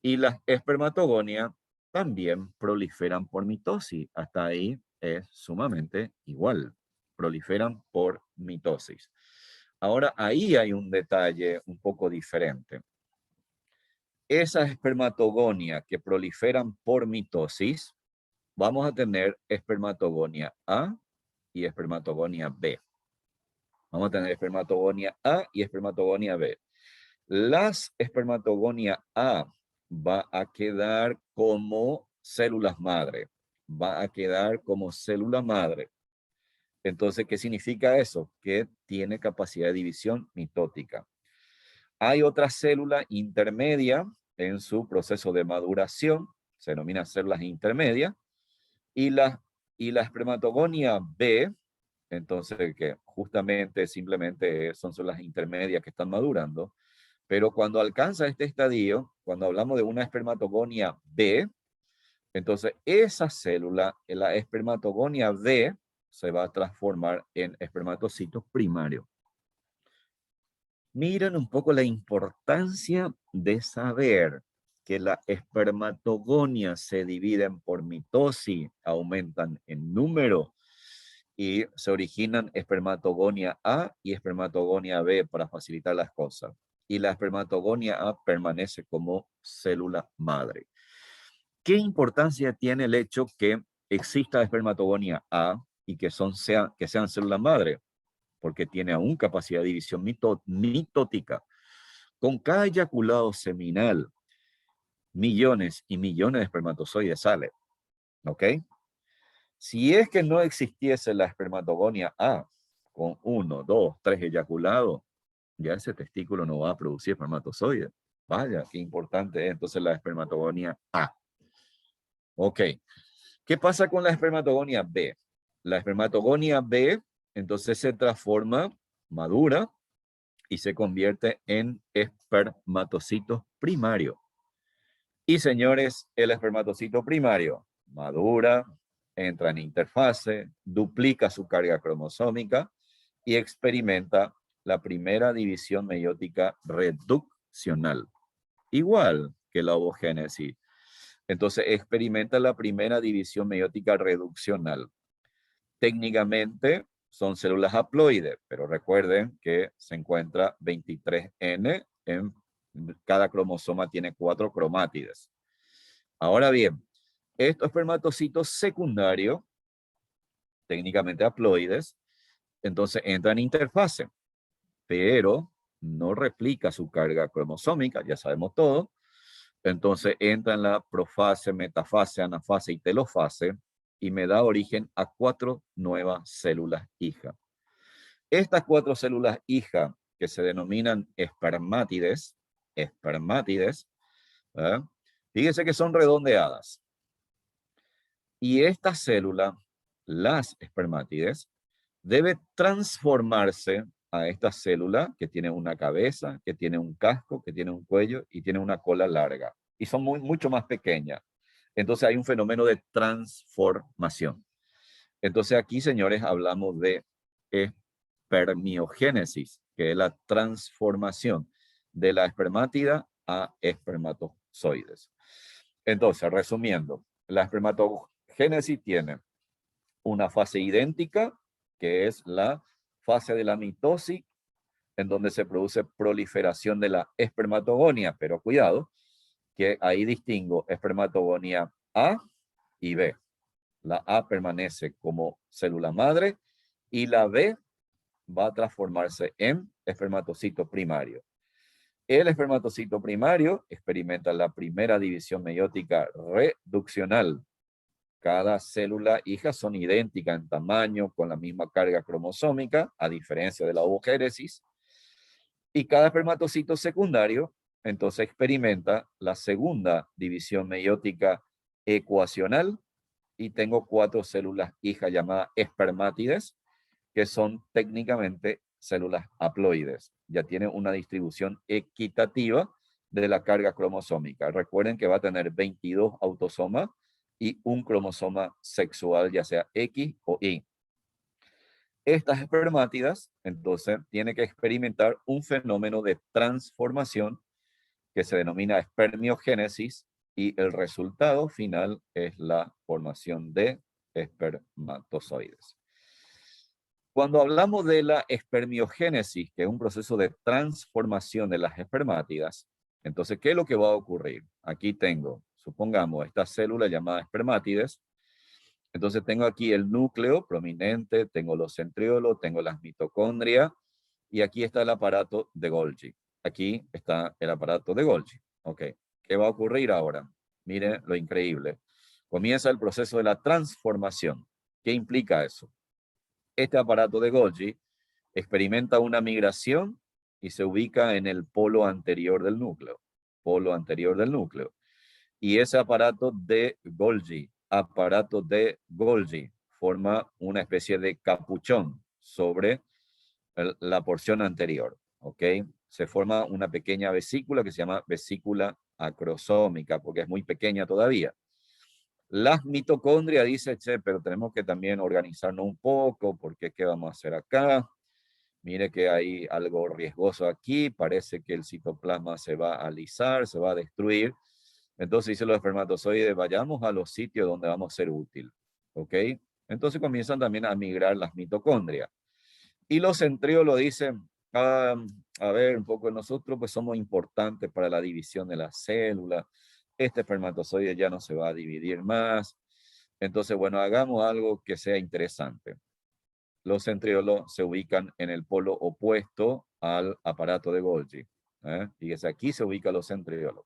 Y las espermatogonias también proliferan por mitosis. Hasta ahí es sumamente igual. Proliferan por mitosis. Ahora, ahí hay un detalle un poco diferente. Esas espermatogonias que proliferan por mitosis, vamos a tener espermatogonia A y espermatogonia B. Vamos a tener espermatogonia A y espermatogonia B. Las espermatogonia A va a quedar como células madre. Va a quedar como célula madre. Entonces, ¿qué significa eso? Que tiene capacidad de división mitótica. Hay otra célula intermedia en su proceso de maduración, se denomina células intermedias, y la espermatogonia B, entonces que justamente simplemente son células intermedias que están madurando, pero cuando alcanza este estadio, cuando hablamos de una espermatogonia B, entonces esa célula, la espermatogonia B, se va a transformar en espermatocitos primarios. Miren un poco la importancia de saber que las espermatogonias se dividen por mitosis, aumentan en número y se originan espermatogonia A y espermatogonia B para facilitar las cosas. Y la espermatogonia A permanece como célula madre. ¿Qué importancia tiene el hecho que exista espermatogonia A y que sean células madre? Porque tiene aún capacidad de división mitótica. Con cada eyaculado seminal, millones y millones de espermatozoides salen. ¿Ok? Si es que no existiese la espermatogonia A, con 1, 2, 3 eyaculados, ya ese testículo no va a producir espermatozoides. Vaya, qué importante es entonces la espermatogonia A. Ok. ¿Qué pasa con la espermatogonia B? La espermatogonia B, entonces se transforma, madura, y se convierte en espermatocito primario. Y señores, el espermatocito primario madura, entra en interfase, duplica su carga cromosómica y experimenta la primera división meiótica reduccional, igual que la ovogénesis. Entonces experimenta la primera división meiótica reduccional. Técnicamente son células haploides, pero recuerden que se encuentra 23N en cada cromosoma tiene 4 cromátides. Ahora bien, estos espermatocitos secundarios, técnicamente haploides, entonces entran en interfase, pero no replica su carga cromosómica, ya sabemos todo. Entonces entra en la profase, metafase, anafase y telofase y me da origen a 4 nuevas células hija. Estas 4 células hija que se denominan espermátides, Fíjense que son redondeadas. Y esta célula, las espermátides, debe transformarse a esta célula que tiene una cabeza, que tiene un casco, que tiene un cuello y tiene una cola larga. Y son mucho más pequeñas. Entonces hay un fenómeno de transformación. Entonces aquí, señores, hablamos de espermiogénesis, que es la transformación de la espermátida a espermatozoides. Entonces, resumiendo, la espermatogénesis tiene una fase idéntica, que es la fase de la mitosis, en donde se produce proliferación de la espermatogonia, pero cuidado, que ahí distingo espermatogonia A y B. La A permanece como célula madre y la B va a transformarse en espermatocito primario. El espermatocito primario experimenta la primera división meiótica reduccional. Cada célula hija son idénticas en tamaño, con la misma carga cromosómica, a diferencia de la ovogénesis. Y cada espermatocito secundario, entonces, experimenta la segunda división meiótica ecuacional, y tengo 4 células hijas llamadas espermátides, que son técnicamente células haploides. Ya tienen una distribución equitativa de la carga cromosómica. Recuerden que va a tener 22 autosomas y un cromosoma sexual, ya sea X o Y. Estas espermátidas, entonces, tienen que experimentar un fenómeno de transformación que se denomina espermiogénesis, y el resultado final es la formación de espermatozoides. Cuando hablamos de la espermiogénesis, que es un proceso de transformación de las espermátidas, entonces, ¿qué es lo que va a ocurrir? Aquí tengo, supongamos, esta célula llamada espermátides. Entonces tengo aquí el núcleo prominente, tengo los centriolos, tengo las mitocondrias, y aquí está el aparato de Golgi. Aquí está el aparato de Golgi. Ok, ¿qué va a ocurrir ahora? Miren lo increíble. Comienza el proceso de la transformación. ¿Qué implica eso? Este aparato de Golgi experimenta una migración y se ubica en el polo anterior del núcleo. Polo anterior del núcleo. Y ese aparato de Golgi forma una especie de capuchón sobre la porción anterior, ¿ok? Se forma una pequeña vesícula que se llama vesícula acrosómica, porque es muy pequeña todavía. Las mitocondrias dicen, che, pero tenemos que también organizarnos un poco, porque ¿qué vamos a hacer acá? Mire que hay algo riesgoso aquí, parece que el citoplasma se va a alisar, se va a destruir. Entonces dicen los espermatozoides, vayamos a los sitios donde vamos a ser útil, ¿ok? Entonces comienzan también a migrar las mitocondrias. Y los centriolos dicen, a ver, un poco nosotros pues somos importantes para la división de las células, este espermatozoide ya no se va a dividir más, entonces bueno, hagamos algo que sea interesante. Los centriolos se ubican en el polo opuesto al aparato de Golgi. Fíjense, aquí se ubican los centriolos.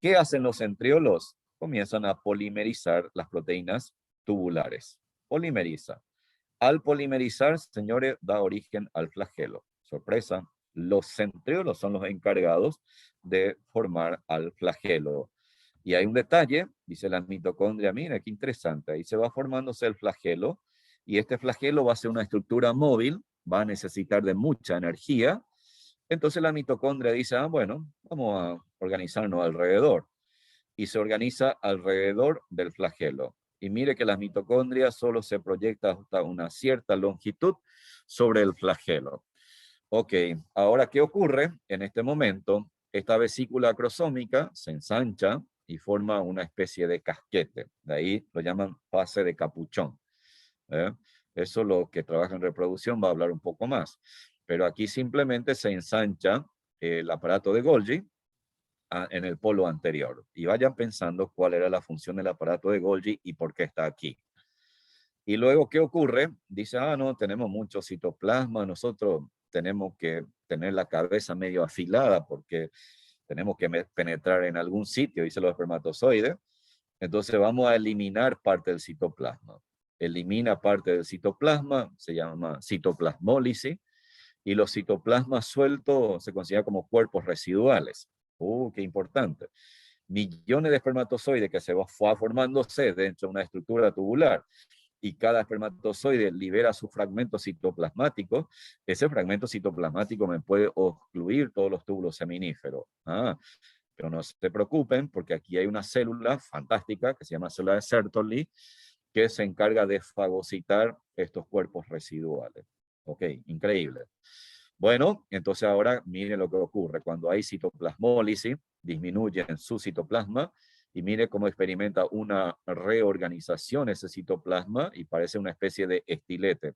¿Qué hacen los centriolos? Comienzan a polimerizar las proteínas tubulares. Polimeriza. Al polimerizar, señores, da origen al flagelo. Sorpresa, los centriolos son los encargados de formar al flagelo. Y hay un detalle, dice la mitocondria, mira qué interesante, ahí se va formándose el flagelo, y este flagelo va a ser una estructura móvil, va a necesitar de mucha energía. Entonces la mitocondria dice, bueno, vamos a organizarnos alrededor. Y se organiza alrededor del flagelo. Y mire que las mitocondrias solo se proyectan hasta una cierta longitud sobre el flagelo. Ok, ahora, ¿qué ocurre? En este momento, esta vesícula acrosómica se ensancha y forma una especie de casquete. De ahí lo llaman fase de capuchón. Eso lo que trabaja en reproducción va a hablar un poco más. Pero aquí simplemente se ensancha el aparato de Golgi en el polo anterior. Y vayan pensando cuál era la función del aparato de Golgi y por qué está aquí. Y luego, ¿qué ocurre? Dice, no, tenemos mucho citoplasma, nosotros tenemos que tener la cabeza medio afilada porque tenemos que penetrar en algún sitio, dice los espermatozoides. Entonces vamos a eliminar parte del citoplasma. Elimina parte del citoplasma, se llama citoplasmólisis, y los citoplasmas sueltos se consideran como cuerpos residuales. Qué importante. Millones de espermatozoides que se va formándose dentro de una estructura tubular y cada espermatozoide libera su fragmento citoplasmático. Ese fragmento citoplasmático me puede ocluir todos los túbulos seminíferos. Pero no se preocupen porque aquí hay una célula fantástica que se llama célula de Sertoli que se encarga de fagocitar estos cuerpos residuales. Ok, increíble. Bueno, entonces ahora miren lo que ocurre. Cuando hay citoplasmólisis, disminuyen su citoplasma y mire cómo experimenta una reorganización ese citoplasma y parece una especie de estilete.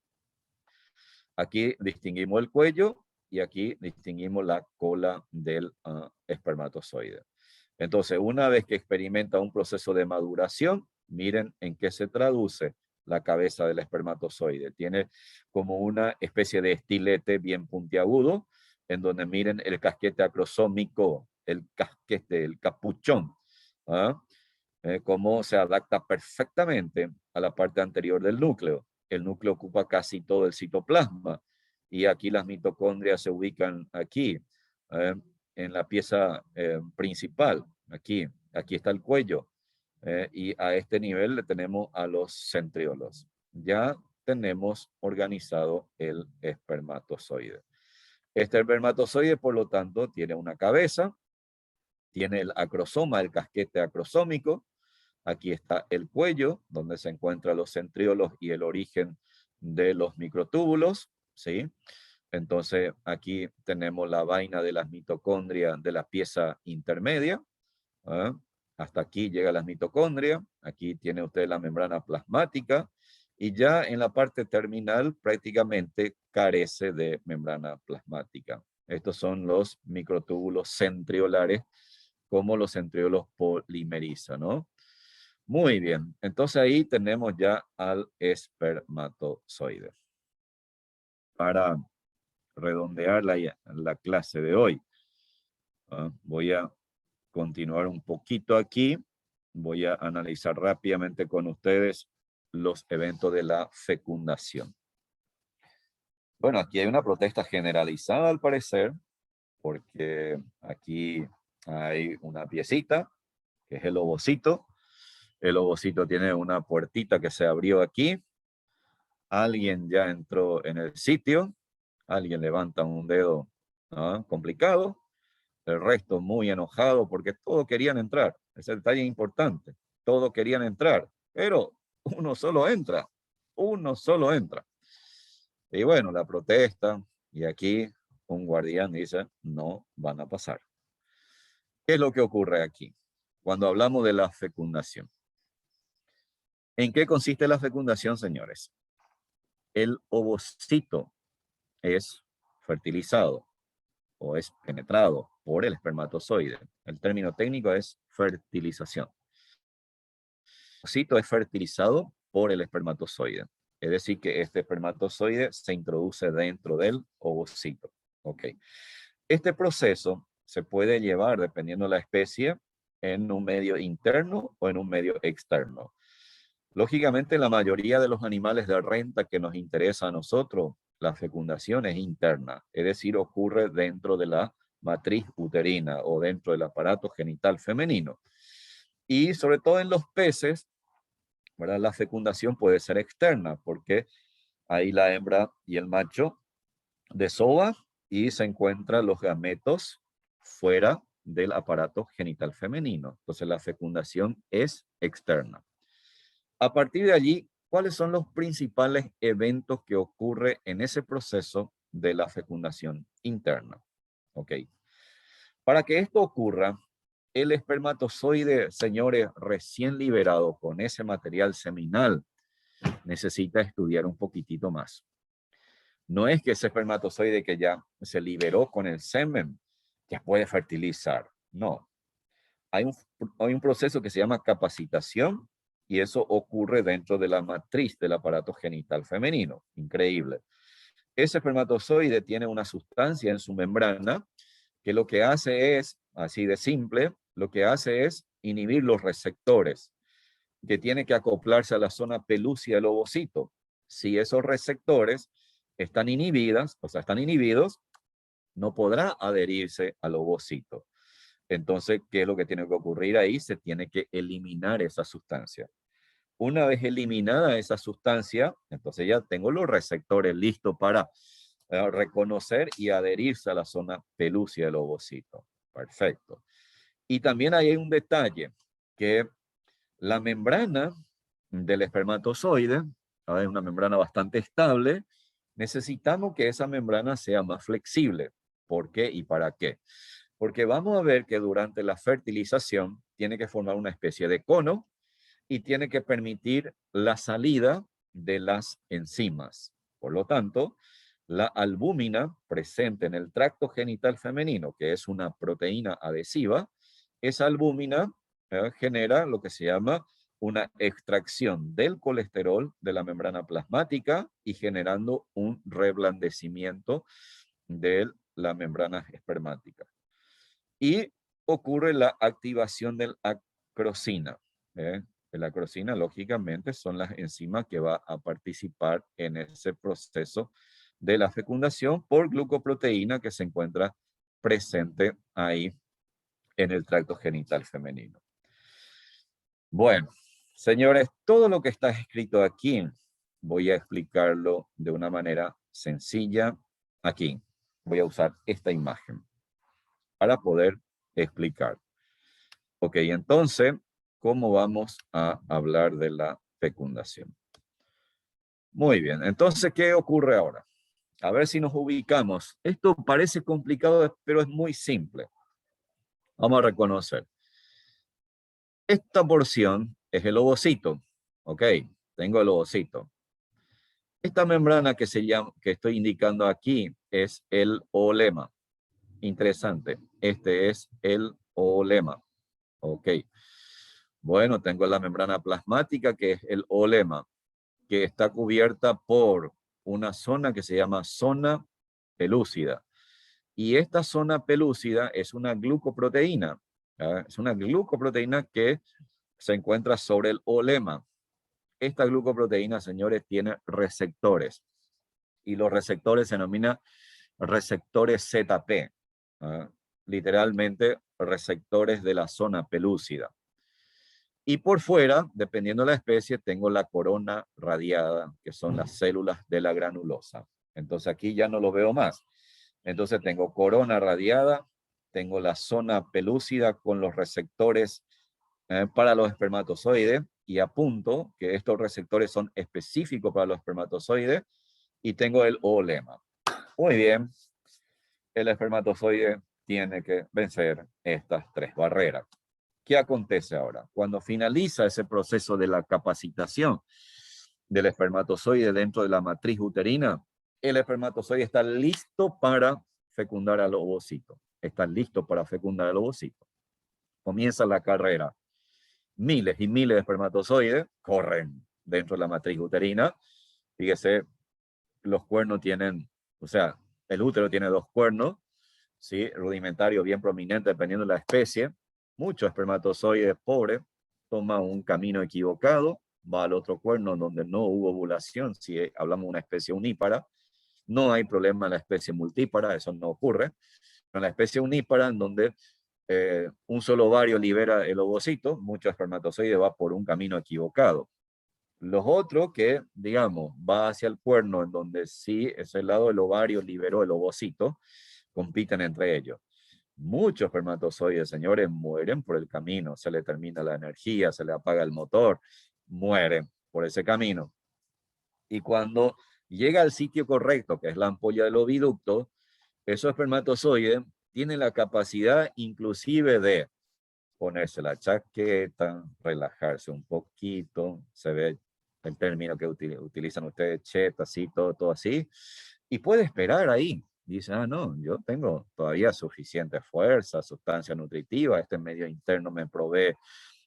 Aquí distinguimos el cuello y aquí distinguimos la cola del espermatozoide. Entonces, una vez que experimenta un proceso de maduración, miren en qué se traduce la cabeza del espermatozoide. Tiene como una especie de estilete bien puntiagudo, en donde miren el casquete acrosómico, el casquete, el capuchón, cómo se adapta perfectamente a la parte anterior del núcleo. El núcleo ocupa casi todo el citoplasma y aquí las mitocondrias se ubican aquí, en la pieza principal, aquí está el cuello. Y a este nivel le tenemos a los centriolos. Ya tenemos organizado el espermatozoide. Este espermatozoide, por lo tanto, tiene una cabeza, tiene el acrosoma, el casquete acrosómico. Aquí está el cuello, donde se encuentran los centriolos y el origen de los microtúbulos, ¿sí? Entonces, aquí tenemos la vaina de las mitocondrias de la pieza intermedia. Hasta aquí llega las mitocondrias. Aquí tiene usted la membrana plasmática. Y ya en la parte terminal prácticamente carece de membrana plasmática. Estos son los microtúbulos centriolares, como los centriolos polimeriza, ¿no? Muy bien, entonces ahí tenemos ya al espermatozoide. Para redondear la clase de hoy, voy a continuar un poquito aquí. Voy a analizar rápidamente con ustedes los eventos de la fecundación. Bueno, aquí hay una protesta generalizada al parecer, porque aquí hay una piecita, que es el ovocito. El ovocito tiene una puertita que se abrió aquí. Alguien ya entró en el sitio. Alguien levanta un dedo complicado. El resto muy enojado porque todos querían entrar. Ese es el detalle importante. Todos querían entrar, pero uno solo entra. Uno solo entra. Y bueno, la protesta. Y aquí un guardián dice, no van a pasar. ¿Qué es lo que ocurre aquí? Cuando hablamos de la fecundación. ¿En qué consiste la fecundación, señores? El ovocito es fertilizado o es penetrado por el espermatozoide. El término técnico es fertilización. El ovocito es fertilizado por el espermatozoide. Es decir, que este espermatozoide se introduce dentro del ovocito. Ok. Este proceso se puede llevar, dependiendo de la especie, en un medio interno o en un medio externo. Lógicamente, la mayoría de los animales de renta que nos interesa a nosotros, la fecundación es interna, es decir, ocurre dentro de la matriz uterina o dentro del aparato genital femenino. Y sobre todo en los peces, ¿verdad? La fecundación puede ser externa porque ahí la hembra y el macho desova y se encuentran los gametos fuera del aparato genital femenino. Entonces la fecundación es externa. A partir de allí, ¿cuáles son los principales eventos que ocurren en ese proceso de la fecundación interna? Ok. Para que esto ocurra, el espermatozoide, señores, recién liberado con ese material seminal, necesita estudiar un poquitito más. No es que ese espermatozoide que ya se liberó con el semen ya puede fertilizar. No. Hay un proceso que se llama capacitación y eso ocurre dentro de la matriz del aparato genital femenino. Increíble. Ese espermatozoide tiene una sustancia en su membrana que lo que hace es, así de simple, lo que hace es inhibir los receptores que tiene que acoplarse a la zona pelúcida del ovocito. Si esos receptores están inhibidos, no podrá adherirse al ovocito. Entonces, ¿qué es lo que tiene que ocurrir ahí? Se tiene que eliminar esa sustancia. Una vez eliminada esa sustancia, entonces ya tengo los receptores listos para reconocer y adherirse a la zona pelúcida del ovocito. Perfecto. Y también hay un detalle, que la membrana del espermatozoide es una membrana bastante estable. Necesitamos que esa membrana sea más flexible. ¿Por qué y para qué? Porque vamos a ver que durante la fertilización tiene que formar una especie de cono y tiene que permitir la salida de las enzimas. Por lo tanto, la albúmina presente en el tracto genital femenino, que es una proteína adhesiva, esa albúmina genera lo que se llama una extracción del colesterol de la membrana plasmática y generando un reblandecimiento de la membrana espermática. Y ocurre la activación del acrosina. La acrosina, lógicamente, son las enzimas que va a participar en ese proceso de la fecundación por glucoproteína que se encuentra presente ahí en el tracto genital femenino. Bueno, señores, todo lo que está escrito aquí voy a explicarlo de una manera sencilla aquí. Voy a usar esta imagen para poder explicar. Ok, entonces, ¿cómo vamos a hablar de la fecundación? Muy bien, entonces, ¿qué ocurre ahora? A ver si nos ubicamos. Esto parece complicado, pero es muy simple. Vamos a reconocer. Esta porción es el ovocito. Ok, tengo el ovocito. Esta membrana que estoy indicando aquí es el oolema. Interesante. Este es el oolema. Ok. Bueno, tengo la membrana plasmática, que es el oolema, que está cubierta por una zona que se llama zona pelúcida. Y esta zona pelúcida es una glucoproteína. Es una glucoproteína que se encuentra sobre el oolema. Esta glucoproteína, señores, tiene receptores. Y los receptores se denominan receptores ZP. Literalmente, receptores de la zona pelúcida. Y por fuera, dependiendo de la especie, tengo la corona radiada, que son las células de la granulosa. Entonces aquí ya no lo veo más. Entonces tengo corona radiada, tengo la zona pelúcida con los receptores para los espermatozoides, y apunto que estos receptores son específicos para los espermatozoides, y tengo el oolema. Muy bien, el espermatozoide tiene que vencer estas tres barreras. ¿Qué acontece ahora? Cuando finaliza ese proceso de la capacitación del espermatozoide dentro de la matriz uterina, el espermatozoide está listo para fecundar al ovocito. Está listo para fecundar al ovocito. Comienza la carrera. Miles y miles de espermatozoides corren dentro de la matriz uterina. Fíjese, los cuernos tienen, o sea, el útero tiene dos cuernos, ¿sí? Rudimentarios bien prominentes dependiendo de la especie. Muchos espermatozoides pobres toman un camino equivocado, va al otro cuerno donde no hubo ovulación. Si hablamos de una especie unípara, no hay problema en la especie multípara, eso no ocurre. Pero en la especie unípara, en donde un solo ovario libera el ovocito, muchos espermatozoides va por un camino equivocado. Los otros que, digamos, va hacia el cuerno, en donde sí, ese lado del ovario liberó el ovocito, compiten entre ellos. Muchos espermatozoides, señores, mueren por el camino. Se le termina la energía, se le apaga el motor, mueren por ese camino. Y cuando llega al sitio correcto, que es la ampolla del oviducto, esos espermatozoides tienen la capacidad inclusive de ponerse la chaqueta, relajarse un poquito, se ve el término que utilizan ustedes, cheta, así, todo así, y puede esperar ahí. Dice, no, yo tengo todavía suficiente fuerza, sustancia nutritiva, este medio interno me provee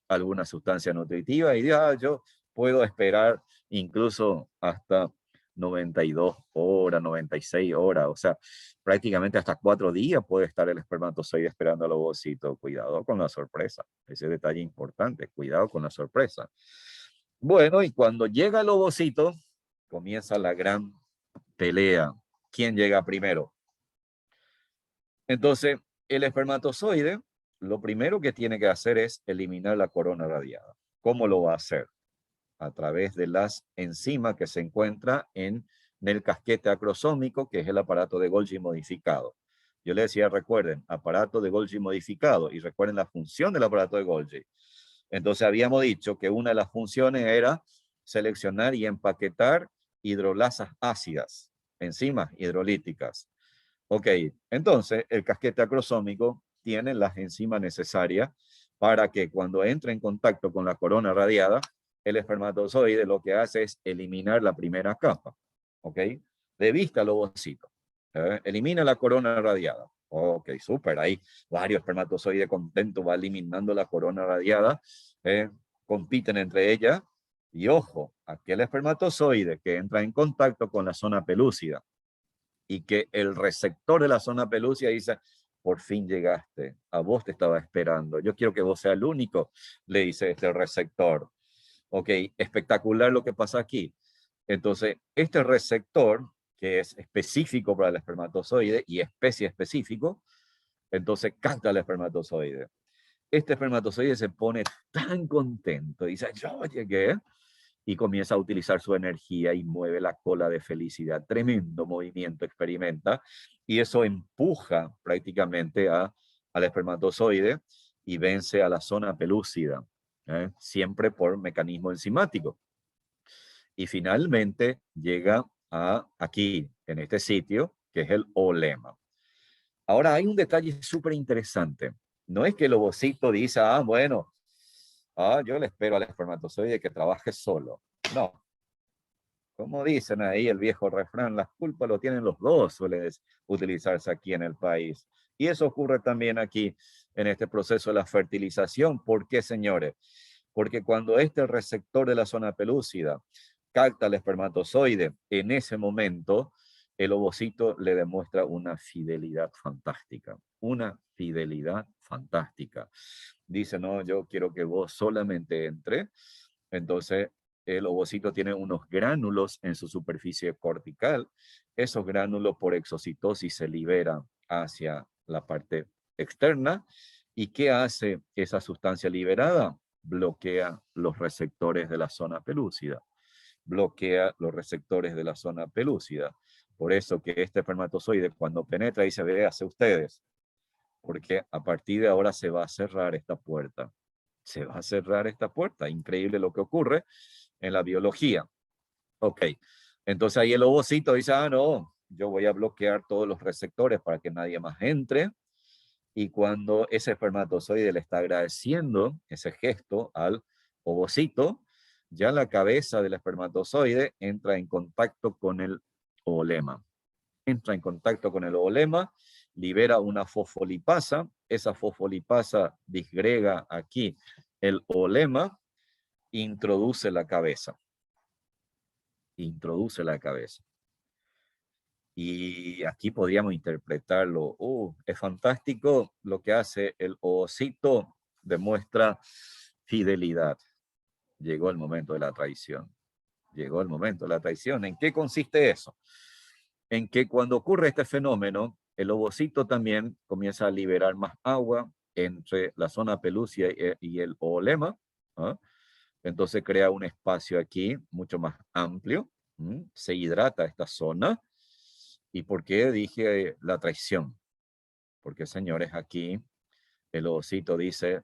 alguna sustancia nutritiva, y yo puedo esperar incluso hasta 92 horas, 96 horas, o sea, prácticamente hasta 4 días puede estar el espermatozoide esperando al ovocito. Cuidado con la sorpresa, ese detalle importante, cuidado con la sorpresa. Bueno, y cuando llega el ovocito, comienza la gran pelea. ¿Quién llega primero? Entonces, el espermatozoide lo primero que tiene que hacer es eliminar la corona radiada. ¿Cómo lo va a hacer? A través de las enzimas que se encuentra en el casquete acrosómico, que es el aparato de Golgi modificado. Yo le decía, recuerden, aparato de Golgi modificado, y recuerden la función del aparato de Golgi. Entonces habíamos dicho que una de las funciones era seleccionar y empaquetar hidrolasas ácidas, enzimas hidrolíticas. Ok, entonces el casquete acrosómico tiene las enzimas necesarias para que cuando entre en contacto con la corona radiada, el espermatozoide lo que hace es eliminar la primera capa. Ok, de vista al ovocito. Elimina la corona radiada. Ok, súper. Ahí varios espermatozoides contentos va eliminando la corona radiada. Compiten entre ellas. Y ojo, aquel espermatozoide que entra en contacto con la zona pelúcida y que el receptor de la zona pelúcida dice, por fin llegaste, a vos te estaba esperando, yo quiero que vos seas el único, le dice este receptor. Ok, espectacular lo que pasa aquí. Entonces, este receptor, que es específico para el espermatozoide y especie específico, entonces capta al espermatozoide. Este espermatozoide se pone tan contento, dice, yo llegué, y comienza a utilizar su energía y mueve la cola de felicidad. Tremendo movimiento experimenta, y eso empuja prácticamente al espermatozoide y vence a la zona pelúcida, siempre por mecanismo enzimático. Y finalmente llega a aquí, en este sitio, que es el olema. Ahora hay un detalle súper interesante. No es que el ovocito dice, bueno, yo le espero al espermatozoide que trabaje solo. No. Como dicen ahí el viejo refrán, las culpas lo tienen los dos, suele utilizarse aquí en el país. Y eso ocurre también aquí en este proceso de la fertilización. ¿Por qué, señores? Porque cuando este receptor de la zona pelúcida capta el espermatozoide, en ese momento el ovocito le demuestra una fidelidad fantástica. Una fidelidad fantástica. Dice, no, yo quiero que vos solamente entre. Entonces, el ovocito tiene unos gránulos en su superficie cortical. Esos gránulos por exocitosis se liberan hacia la parte externa. ¿Y qué hace esa sustancia liberada? Bloquea los receptores de la zona pelúcida. Bloquea los receptores de la zona pelúcida. Por eso que este espermatozoide cuando penetra dice, véase ustedes, porque a partir de ahora se va a cerrar esta puerta. Se va a cerrar esta puerta. Increíble lo que ocurre en la biología. Ok, entonces ahí el ovocito dice, no, yo voy a bloquear todos los receptores para que nadie más entre. Y cuando ese espermatozoide le está agradeciendo ese gesto al ovocito, ya la cabeza del espermatozoide entra en contacto con el oolema. Entra en contacto con el oolema, libera una fosfolipasa, esa fosfolipasa disgrega aquí el oolema, introduce la cabeza. Introduce la cabeza. Y aquí podríamos interpretarlo. Es fantástico lo que hace el ovocito, demuestra fidelidad. Llegó el momento de la traición. Llegó el momento de la traición. ¿En qué consiste eso? En que cuando ocurre este fenómeno, el ovocito también comienza a liberar más agua entre la zona pelúcida y el oolema. Entonces crea un espacio aquí mucho más amplio. Se hidrata esta zona. ¿Y por qué dije la traición? Porque, señores, aquí el ovocito dice,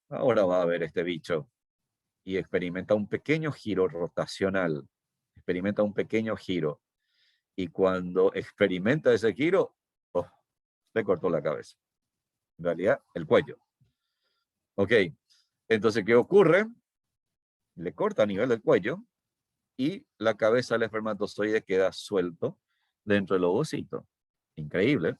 ahora va a haber este bicho. Y experimenta un pequeño giro rotacional. Experimenta un pequeño giro. Y cuando experimenta ese giro, le cortó la cabeza. En realidad, el cuello. Ok, entonces, ¿qué ocurre? Le corta a nivel del cuello y la cabeza del espermatozoide queda suelto dentro del ovocito. Increíble.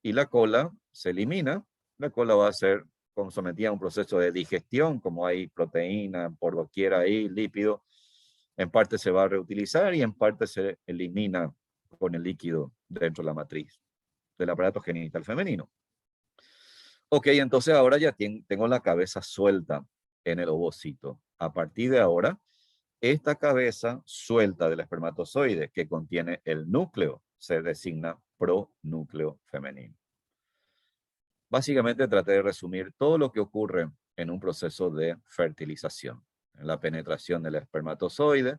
Y la cola se elimina. La cola va a ser sometida a un proceso de digestión, como hay proteína por doquier ahí, lípido. En parte se va a reutilizar y en parte se elimina con el líquido dentro de la matriz del aparato genital femenino. Ok, entonces ahora ya tengo la cabeza suelta en el ovocito. A partir de ahora, esta cabeza suelta del espermatozoide que contiene el núcleo se designa pronúcleo femenino. básicamente traté de resumir todo lo que ocurre en un proceso de fertilización. En la penetración del espermatozoide,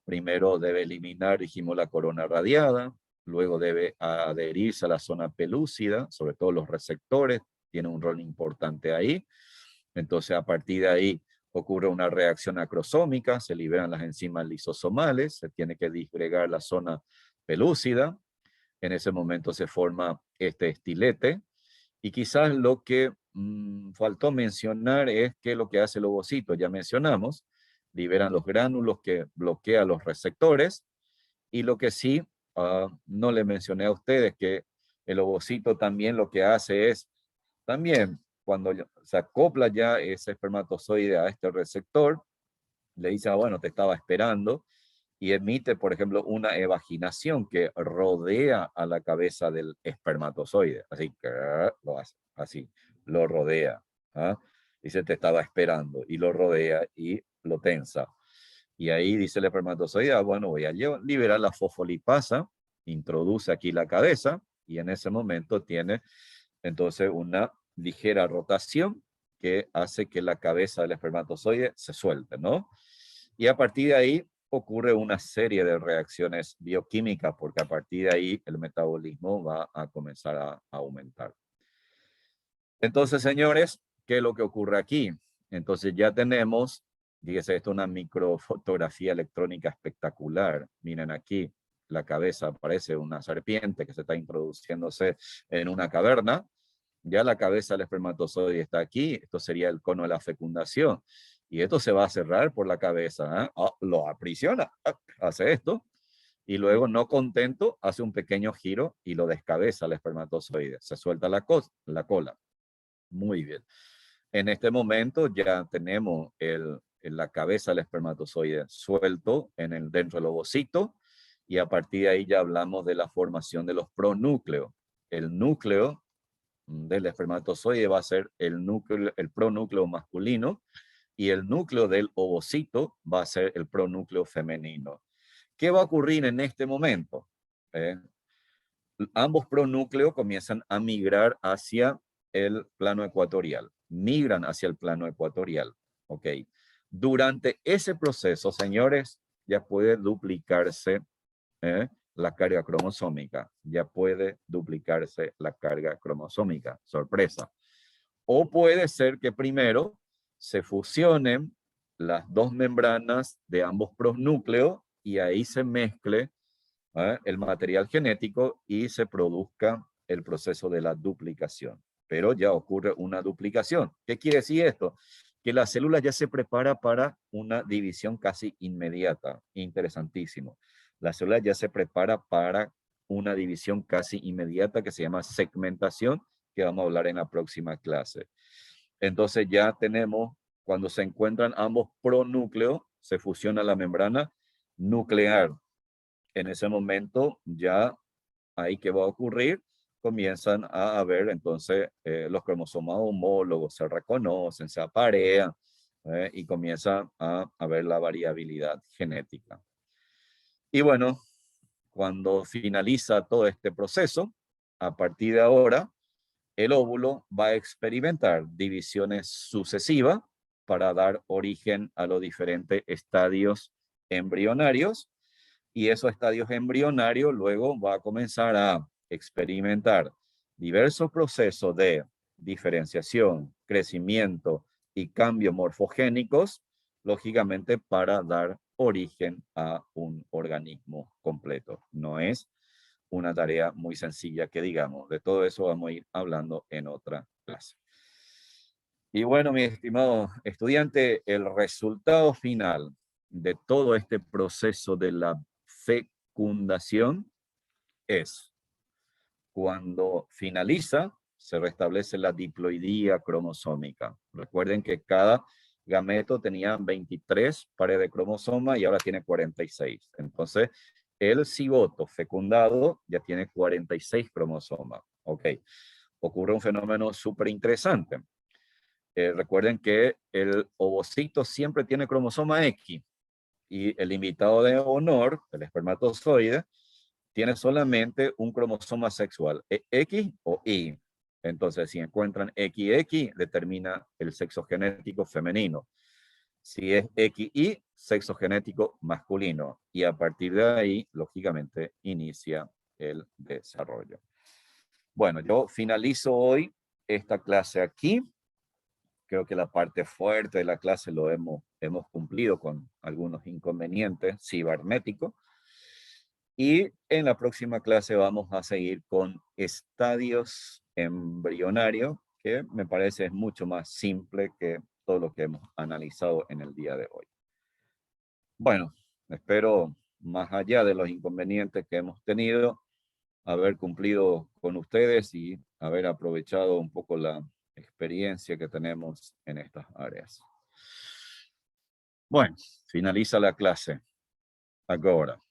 primero debe eliminar, dijimos, la corona radiada, luego debe adherirse a la zona pelúcida, sobre todo los receptores, tiene un rol importante ahí. Entonces, a partir de ahí ocurre una reacción acrosómica, se liberan las enzimas lisosomales, se tiene que disgregar la zona pelúcida, en ese momento se forma este estilete, y quizás lo que faltó mencionar es que lo que hace el ovocito, ya mencionamos, liberan los gránulos que bloquean los receptores, y lo que sí, no le mencioné a ustedes que el ovocito también lo que hace es, también cuando se acopla ya ese espermatozoide a este receptor, le dice, bueno, te estaba esperando, y emite, por ejemplo, una evaginación que rodea a la cabeza del espermatozoide. Así que lo hace, así, lo rodea. Dice, te estaba esperando, y lo rodea y lo tensa. Y ahí dice el espermatozoide, bueno, voy a liberar la fosfolipasa, introduce aquí la cabeza, y en ese momento tiene entonces una ligera rotación que hace que la cabeza del espermatozoide se suelte, ¿no? Y a partir de ahí ocurre una serie de reacciones bioquímicas, porque a partir de ahí el metabolismo va a comenzar a aumentar. Entonces, señores, ¿qué es lo que ocurre aquí? Entonces ya tenemos, fíjense, esto es una microfotografía electrónica espectacular. Miren aquí, la cabeza parece una serpiente que se está introduciéndose en una caverna. Ya la cabeza del espermatozoide está aquí, esto sería el cono de la fecundación. Y esto se va a cerrar por la cabeza, lo aprisiona, hace esto, y luego, no contento, hace un pequeño giro y lo descabeza el espermatozoide. Se suelta la cola. Muy bien. En este momento ya tenemos la cabeza del espermatozoide suelto dentro del ovocito, y a partir de ahí ya hablamos de la formación de los pronúcleos. El núcleo del espermatozoide va a ser el pronúcleo masculino, y el núcleo del ovocito va a ser el pronúcleo femenino. ¿Qué va a ocurrir en este momento? Ambos pronúcleos comienzan a migrar hacia el plano ecuatorial. Migran hacia el plano ecuatorial. ¿Ok? Durante ese proceso, señores, ya puede duplicarse la carga cromosómica. Ya puede duplicarse la carga cromosómica. Sorpresa. O puede ser que primero se fusionen las dos membranas de ambos pronúcleos y ahí se mezcle el material genético y se produzca el proceso de la duplicación. Pero ya ocurre una duplicación. ¿Qué quiere decir esto? Que la célula ya se prepara para una división casi inmediata. Interesantísimo. La célula ya se prepara para una división casi inmediata que se llama segmentación, que vamos a hablar en la próxima clase. Entonces ya tenemos, cuando se encuentran ambos pronúcleos, se fusiona la membrana nuclear. En ese momento ya ahí que va a ocurrir, comienzan a haber entonces los cromosomas homólogos, se reconocen, se aparean y comienza a haber la variabilidad genética. Y bueno, cuando finaliza todo este proceso, a partir de ahora, el óvulo va a experimentar divisiones sucesivas para dar origen a los diferentes estadios embrionarios, y esos estadios embrionarios luego va a comenzar a experimentar diversos procesos de diferenciación, crecimiento y cambios morfogénicos, lógicamente para dar origen a un organismo completo. No es una tarea muy sencilla que digamos. De todo eso vamos a ir hablando en otra clase. Y bueno, mi estimado estudiante, el resultado final de todo este proceso de la fecundación es cuando finaliza, se restablece la diploidía cromosómica. Recuerden que cada gameto tenía 23 pares de cromosomas y ahora tiene 46. Entonces, el cigoto fecundado ya tiene 46 cromosomas. Ok. Ocurre un fenómeno súper interesante. Recuerden que el ovocito siempre tiene cromosoma X y el invitado de honor, el espermatozoide, tiene solamente un cromosoma sexual, X o Y. Entonces, si encuentran XX, determina el sexo genético femenino. Si es XY, sexo genético masculino. Y a partir de ahí, lógicamente, inicia el desarrollo. Bueno, yo finalizo hoy esta clase aquí. Creo que la parte fuerte de la clase lo hemos cumplido con algunos inconvenientes cibernéticos. Y en la próxima clase vamos a seguir con estadios embrionarios, que me parece es mucho más simple que todo lo que hemos analizado en el día de hoy. Bueno, espero, más allá de los inconvenientes que hemos tenido, haber cumplido con ustedes y haber aprovechado un poco la experiencia que tenemos en estas áreas. Bueno, finaliza la clase. Ahora.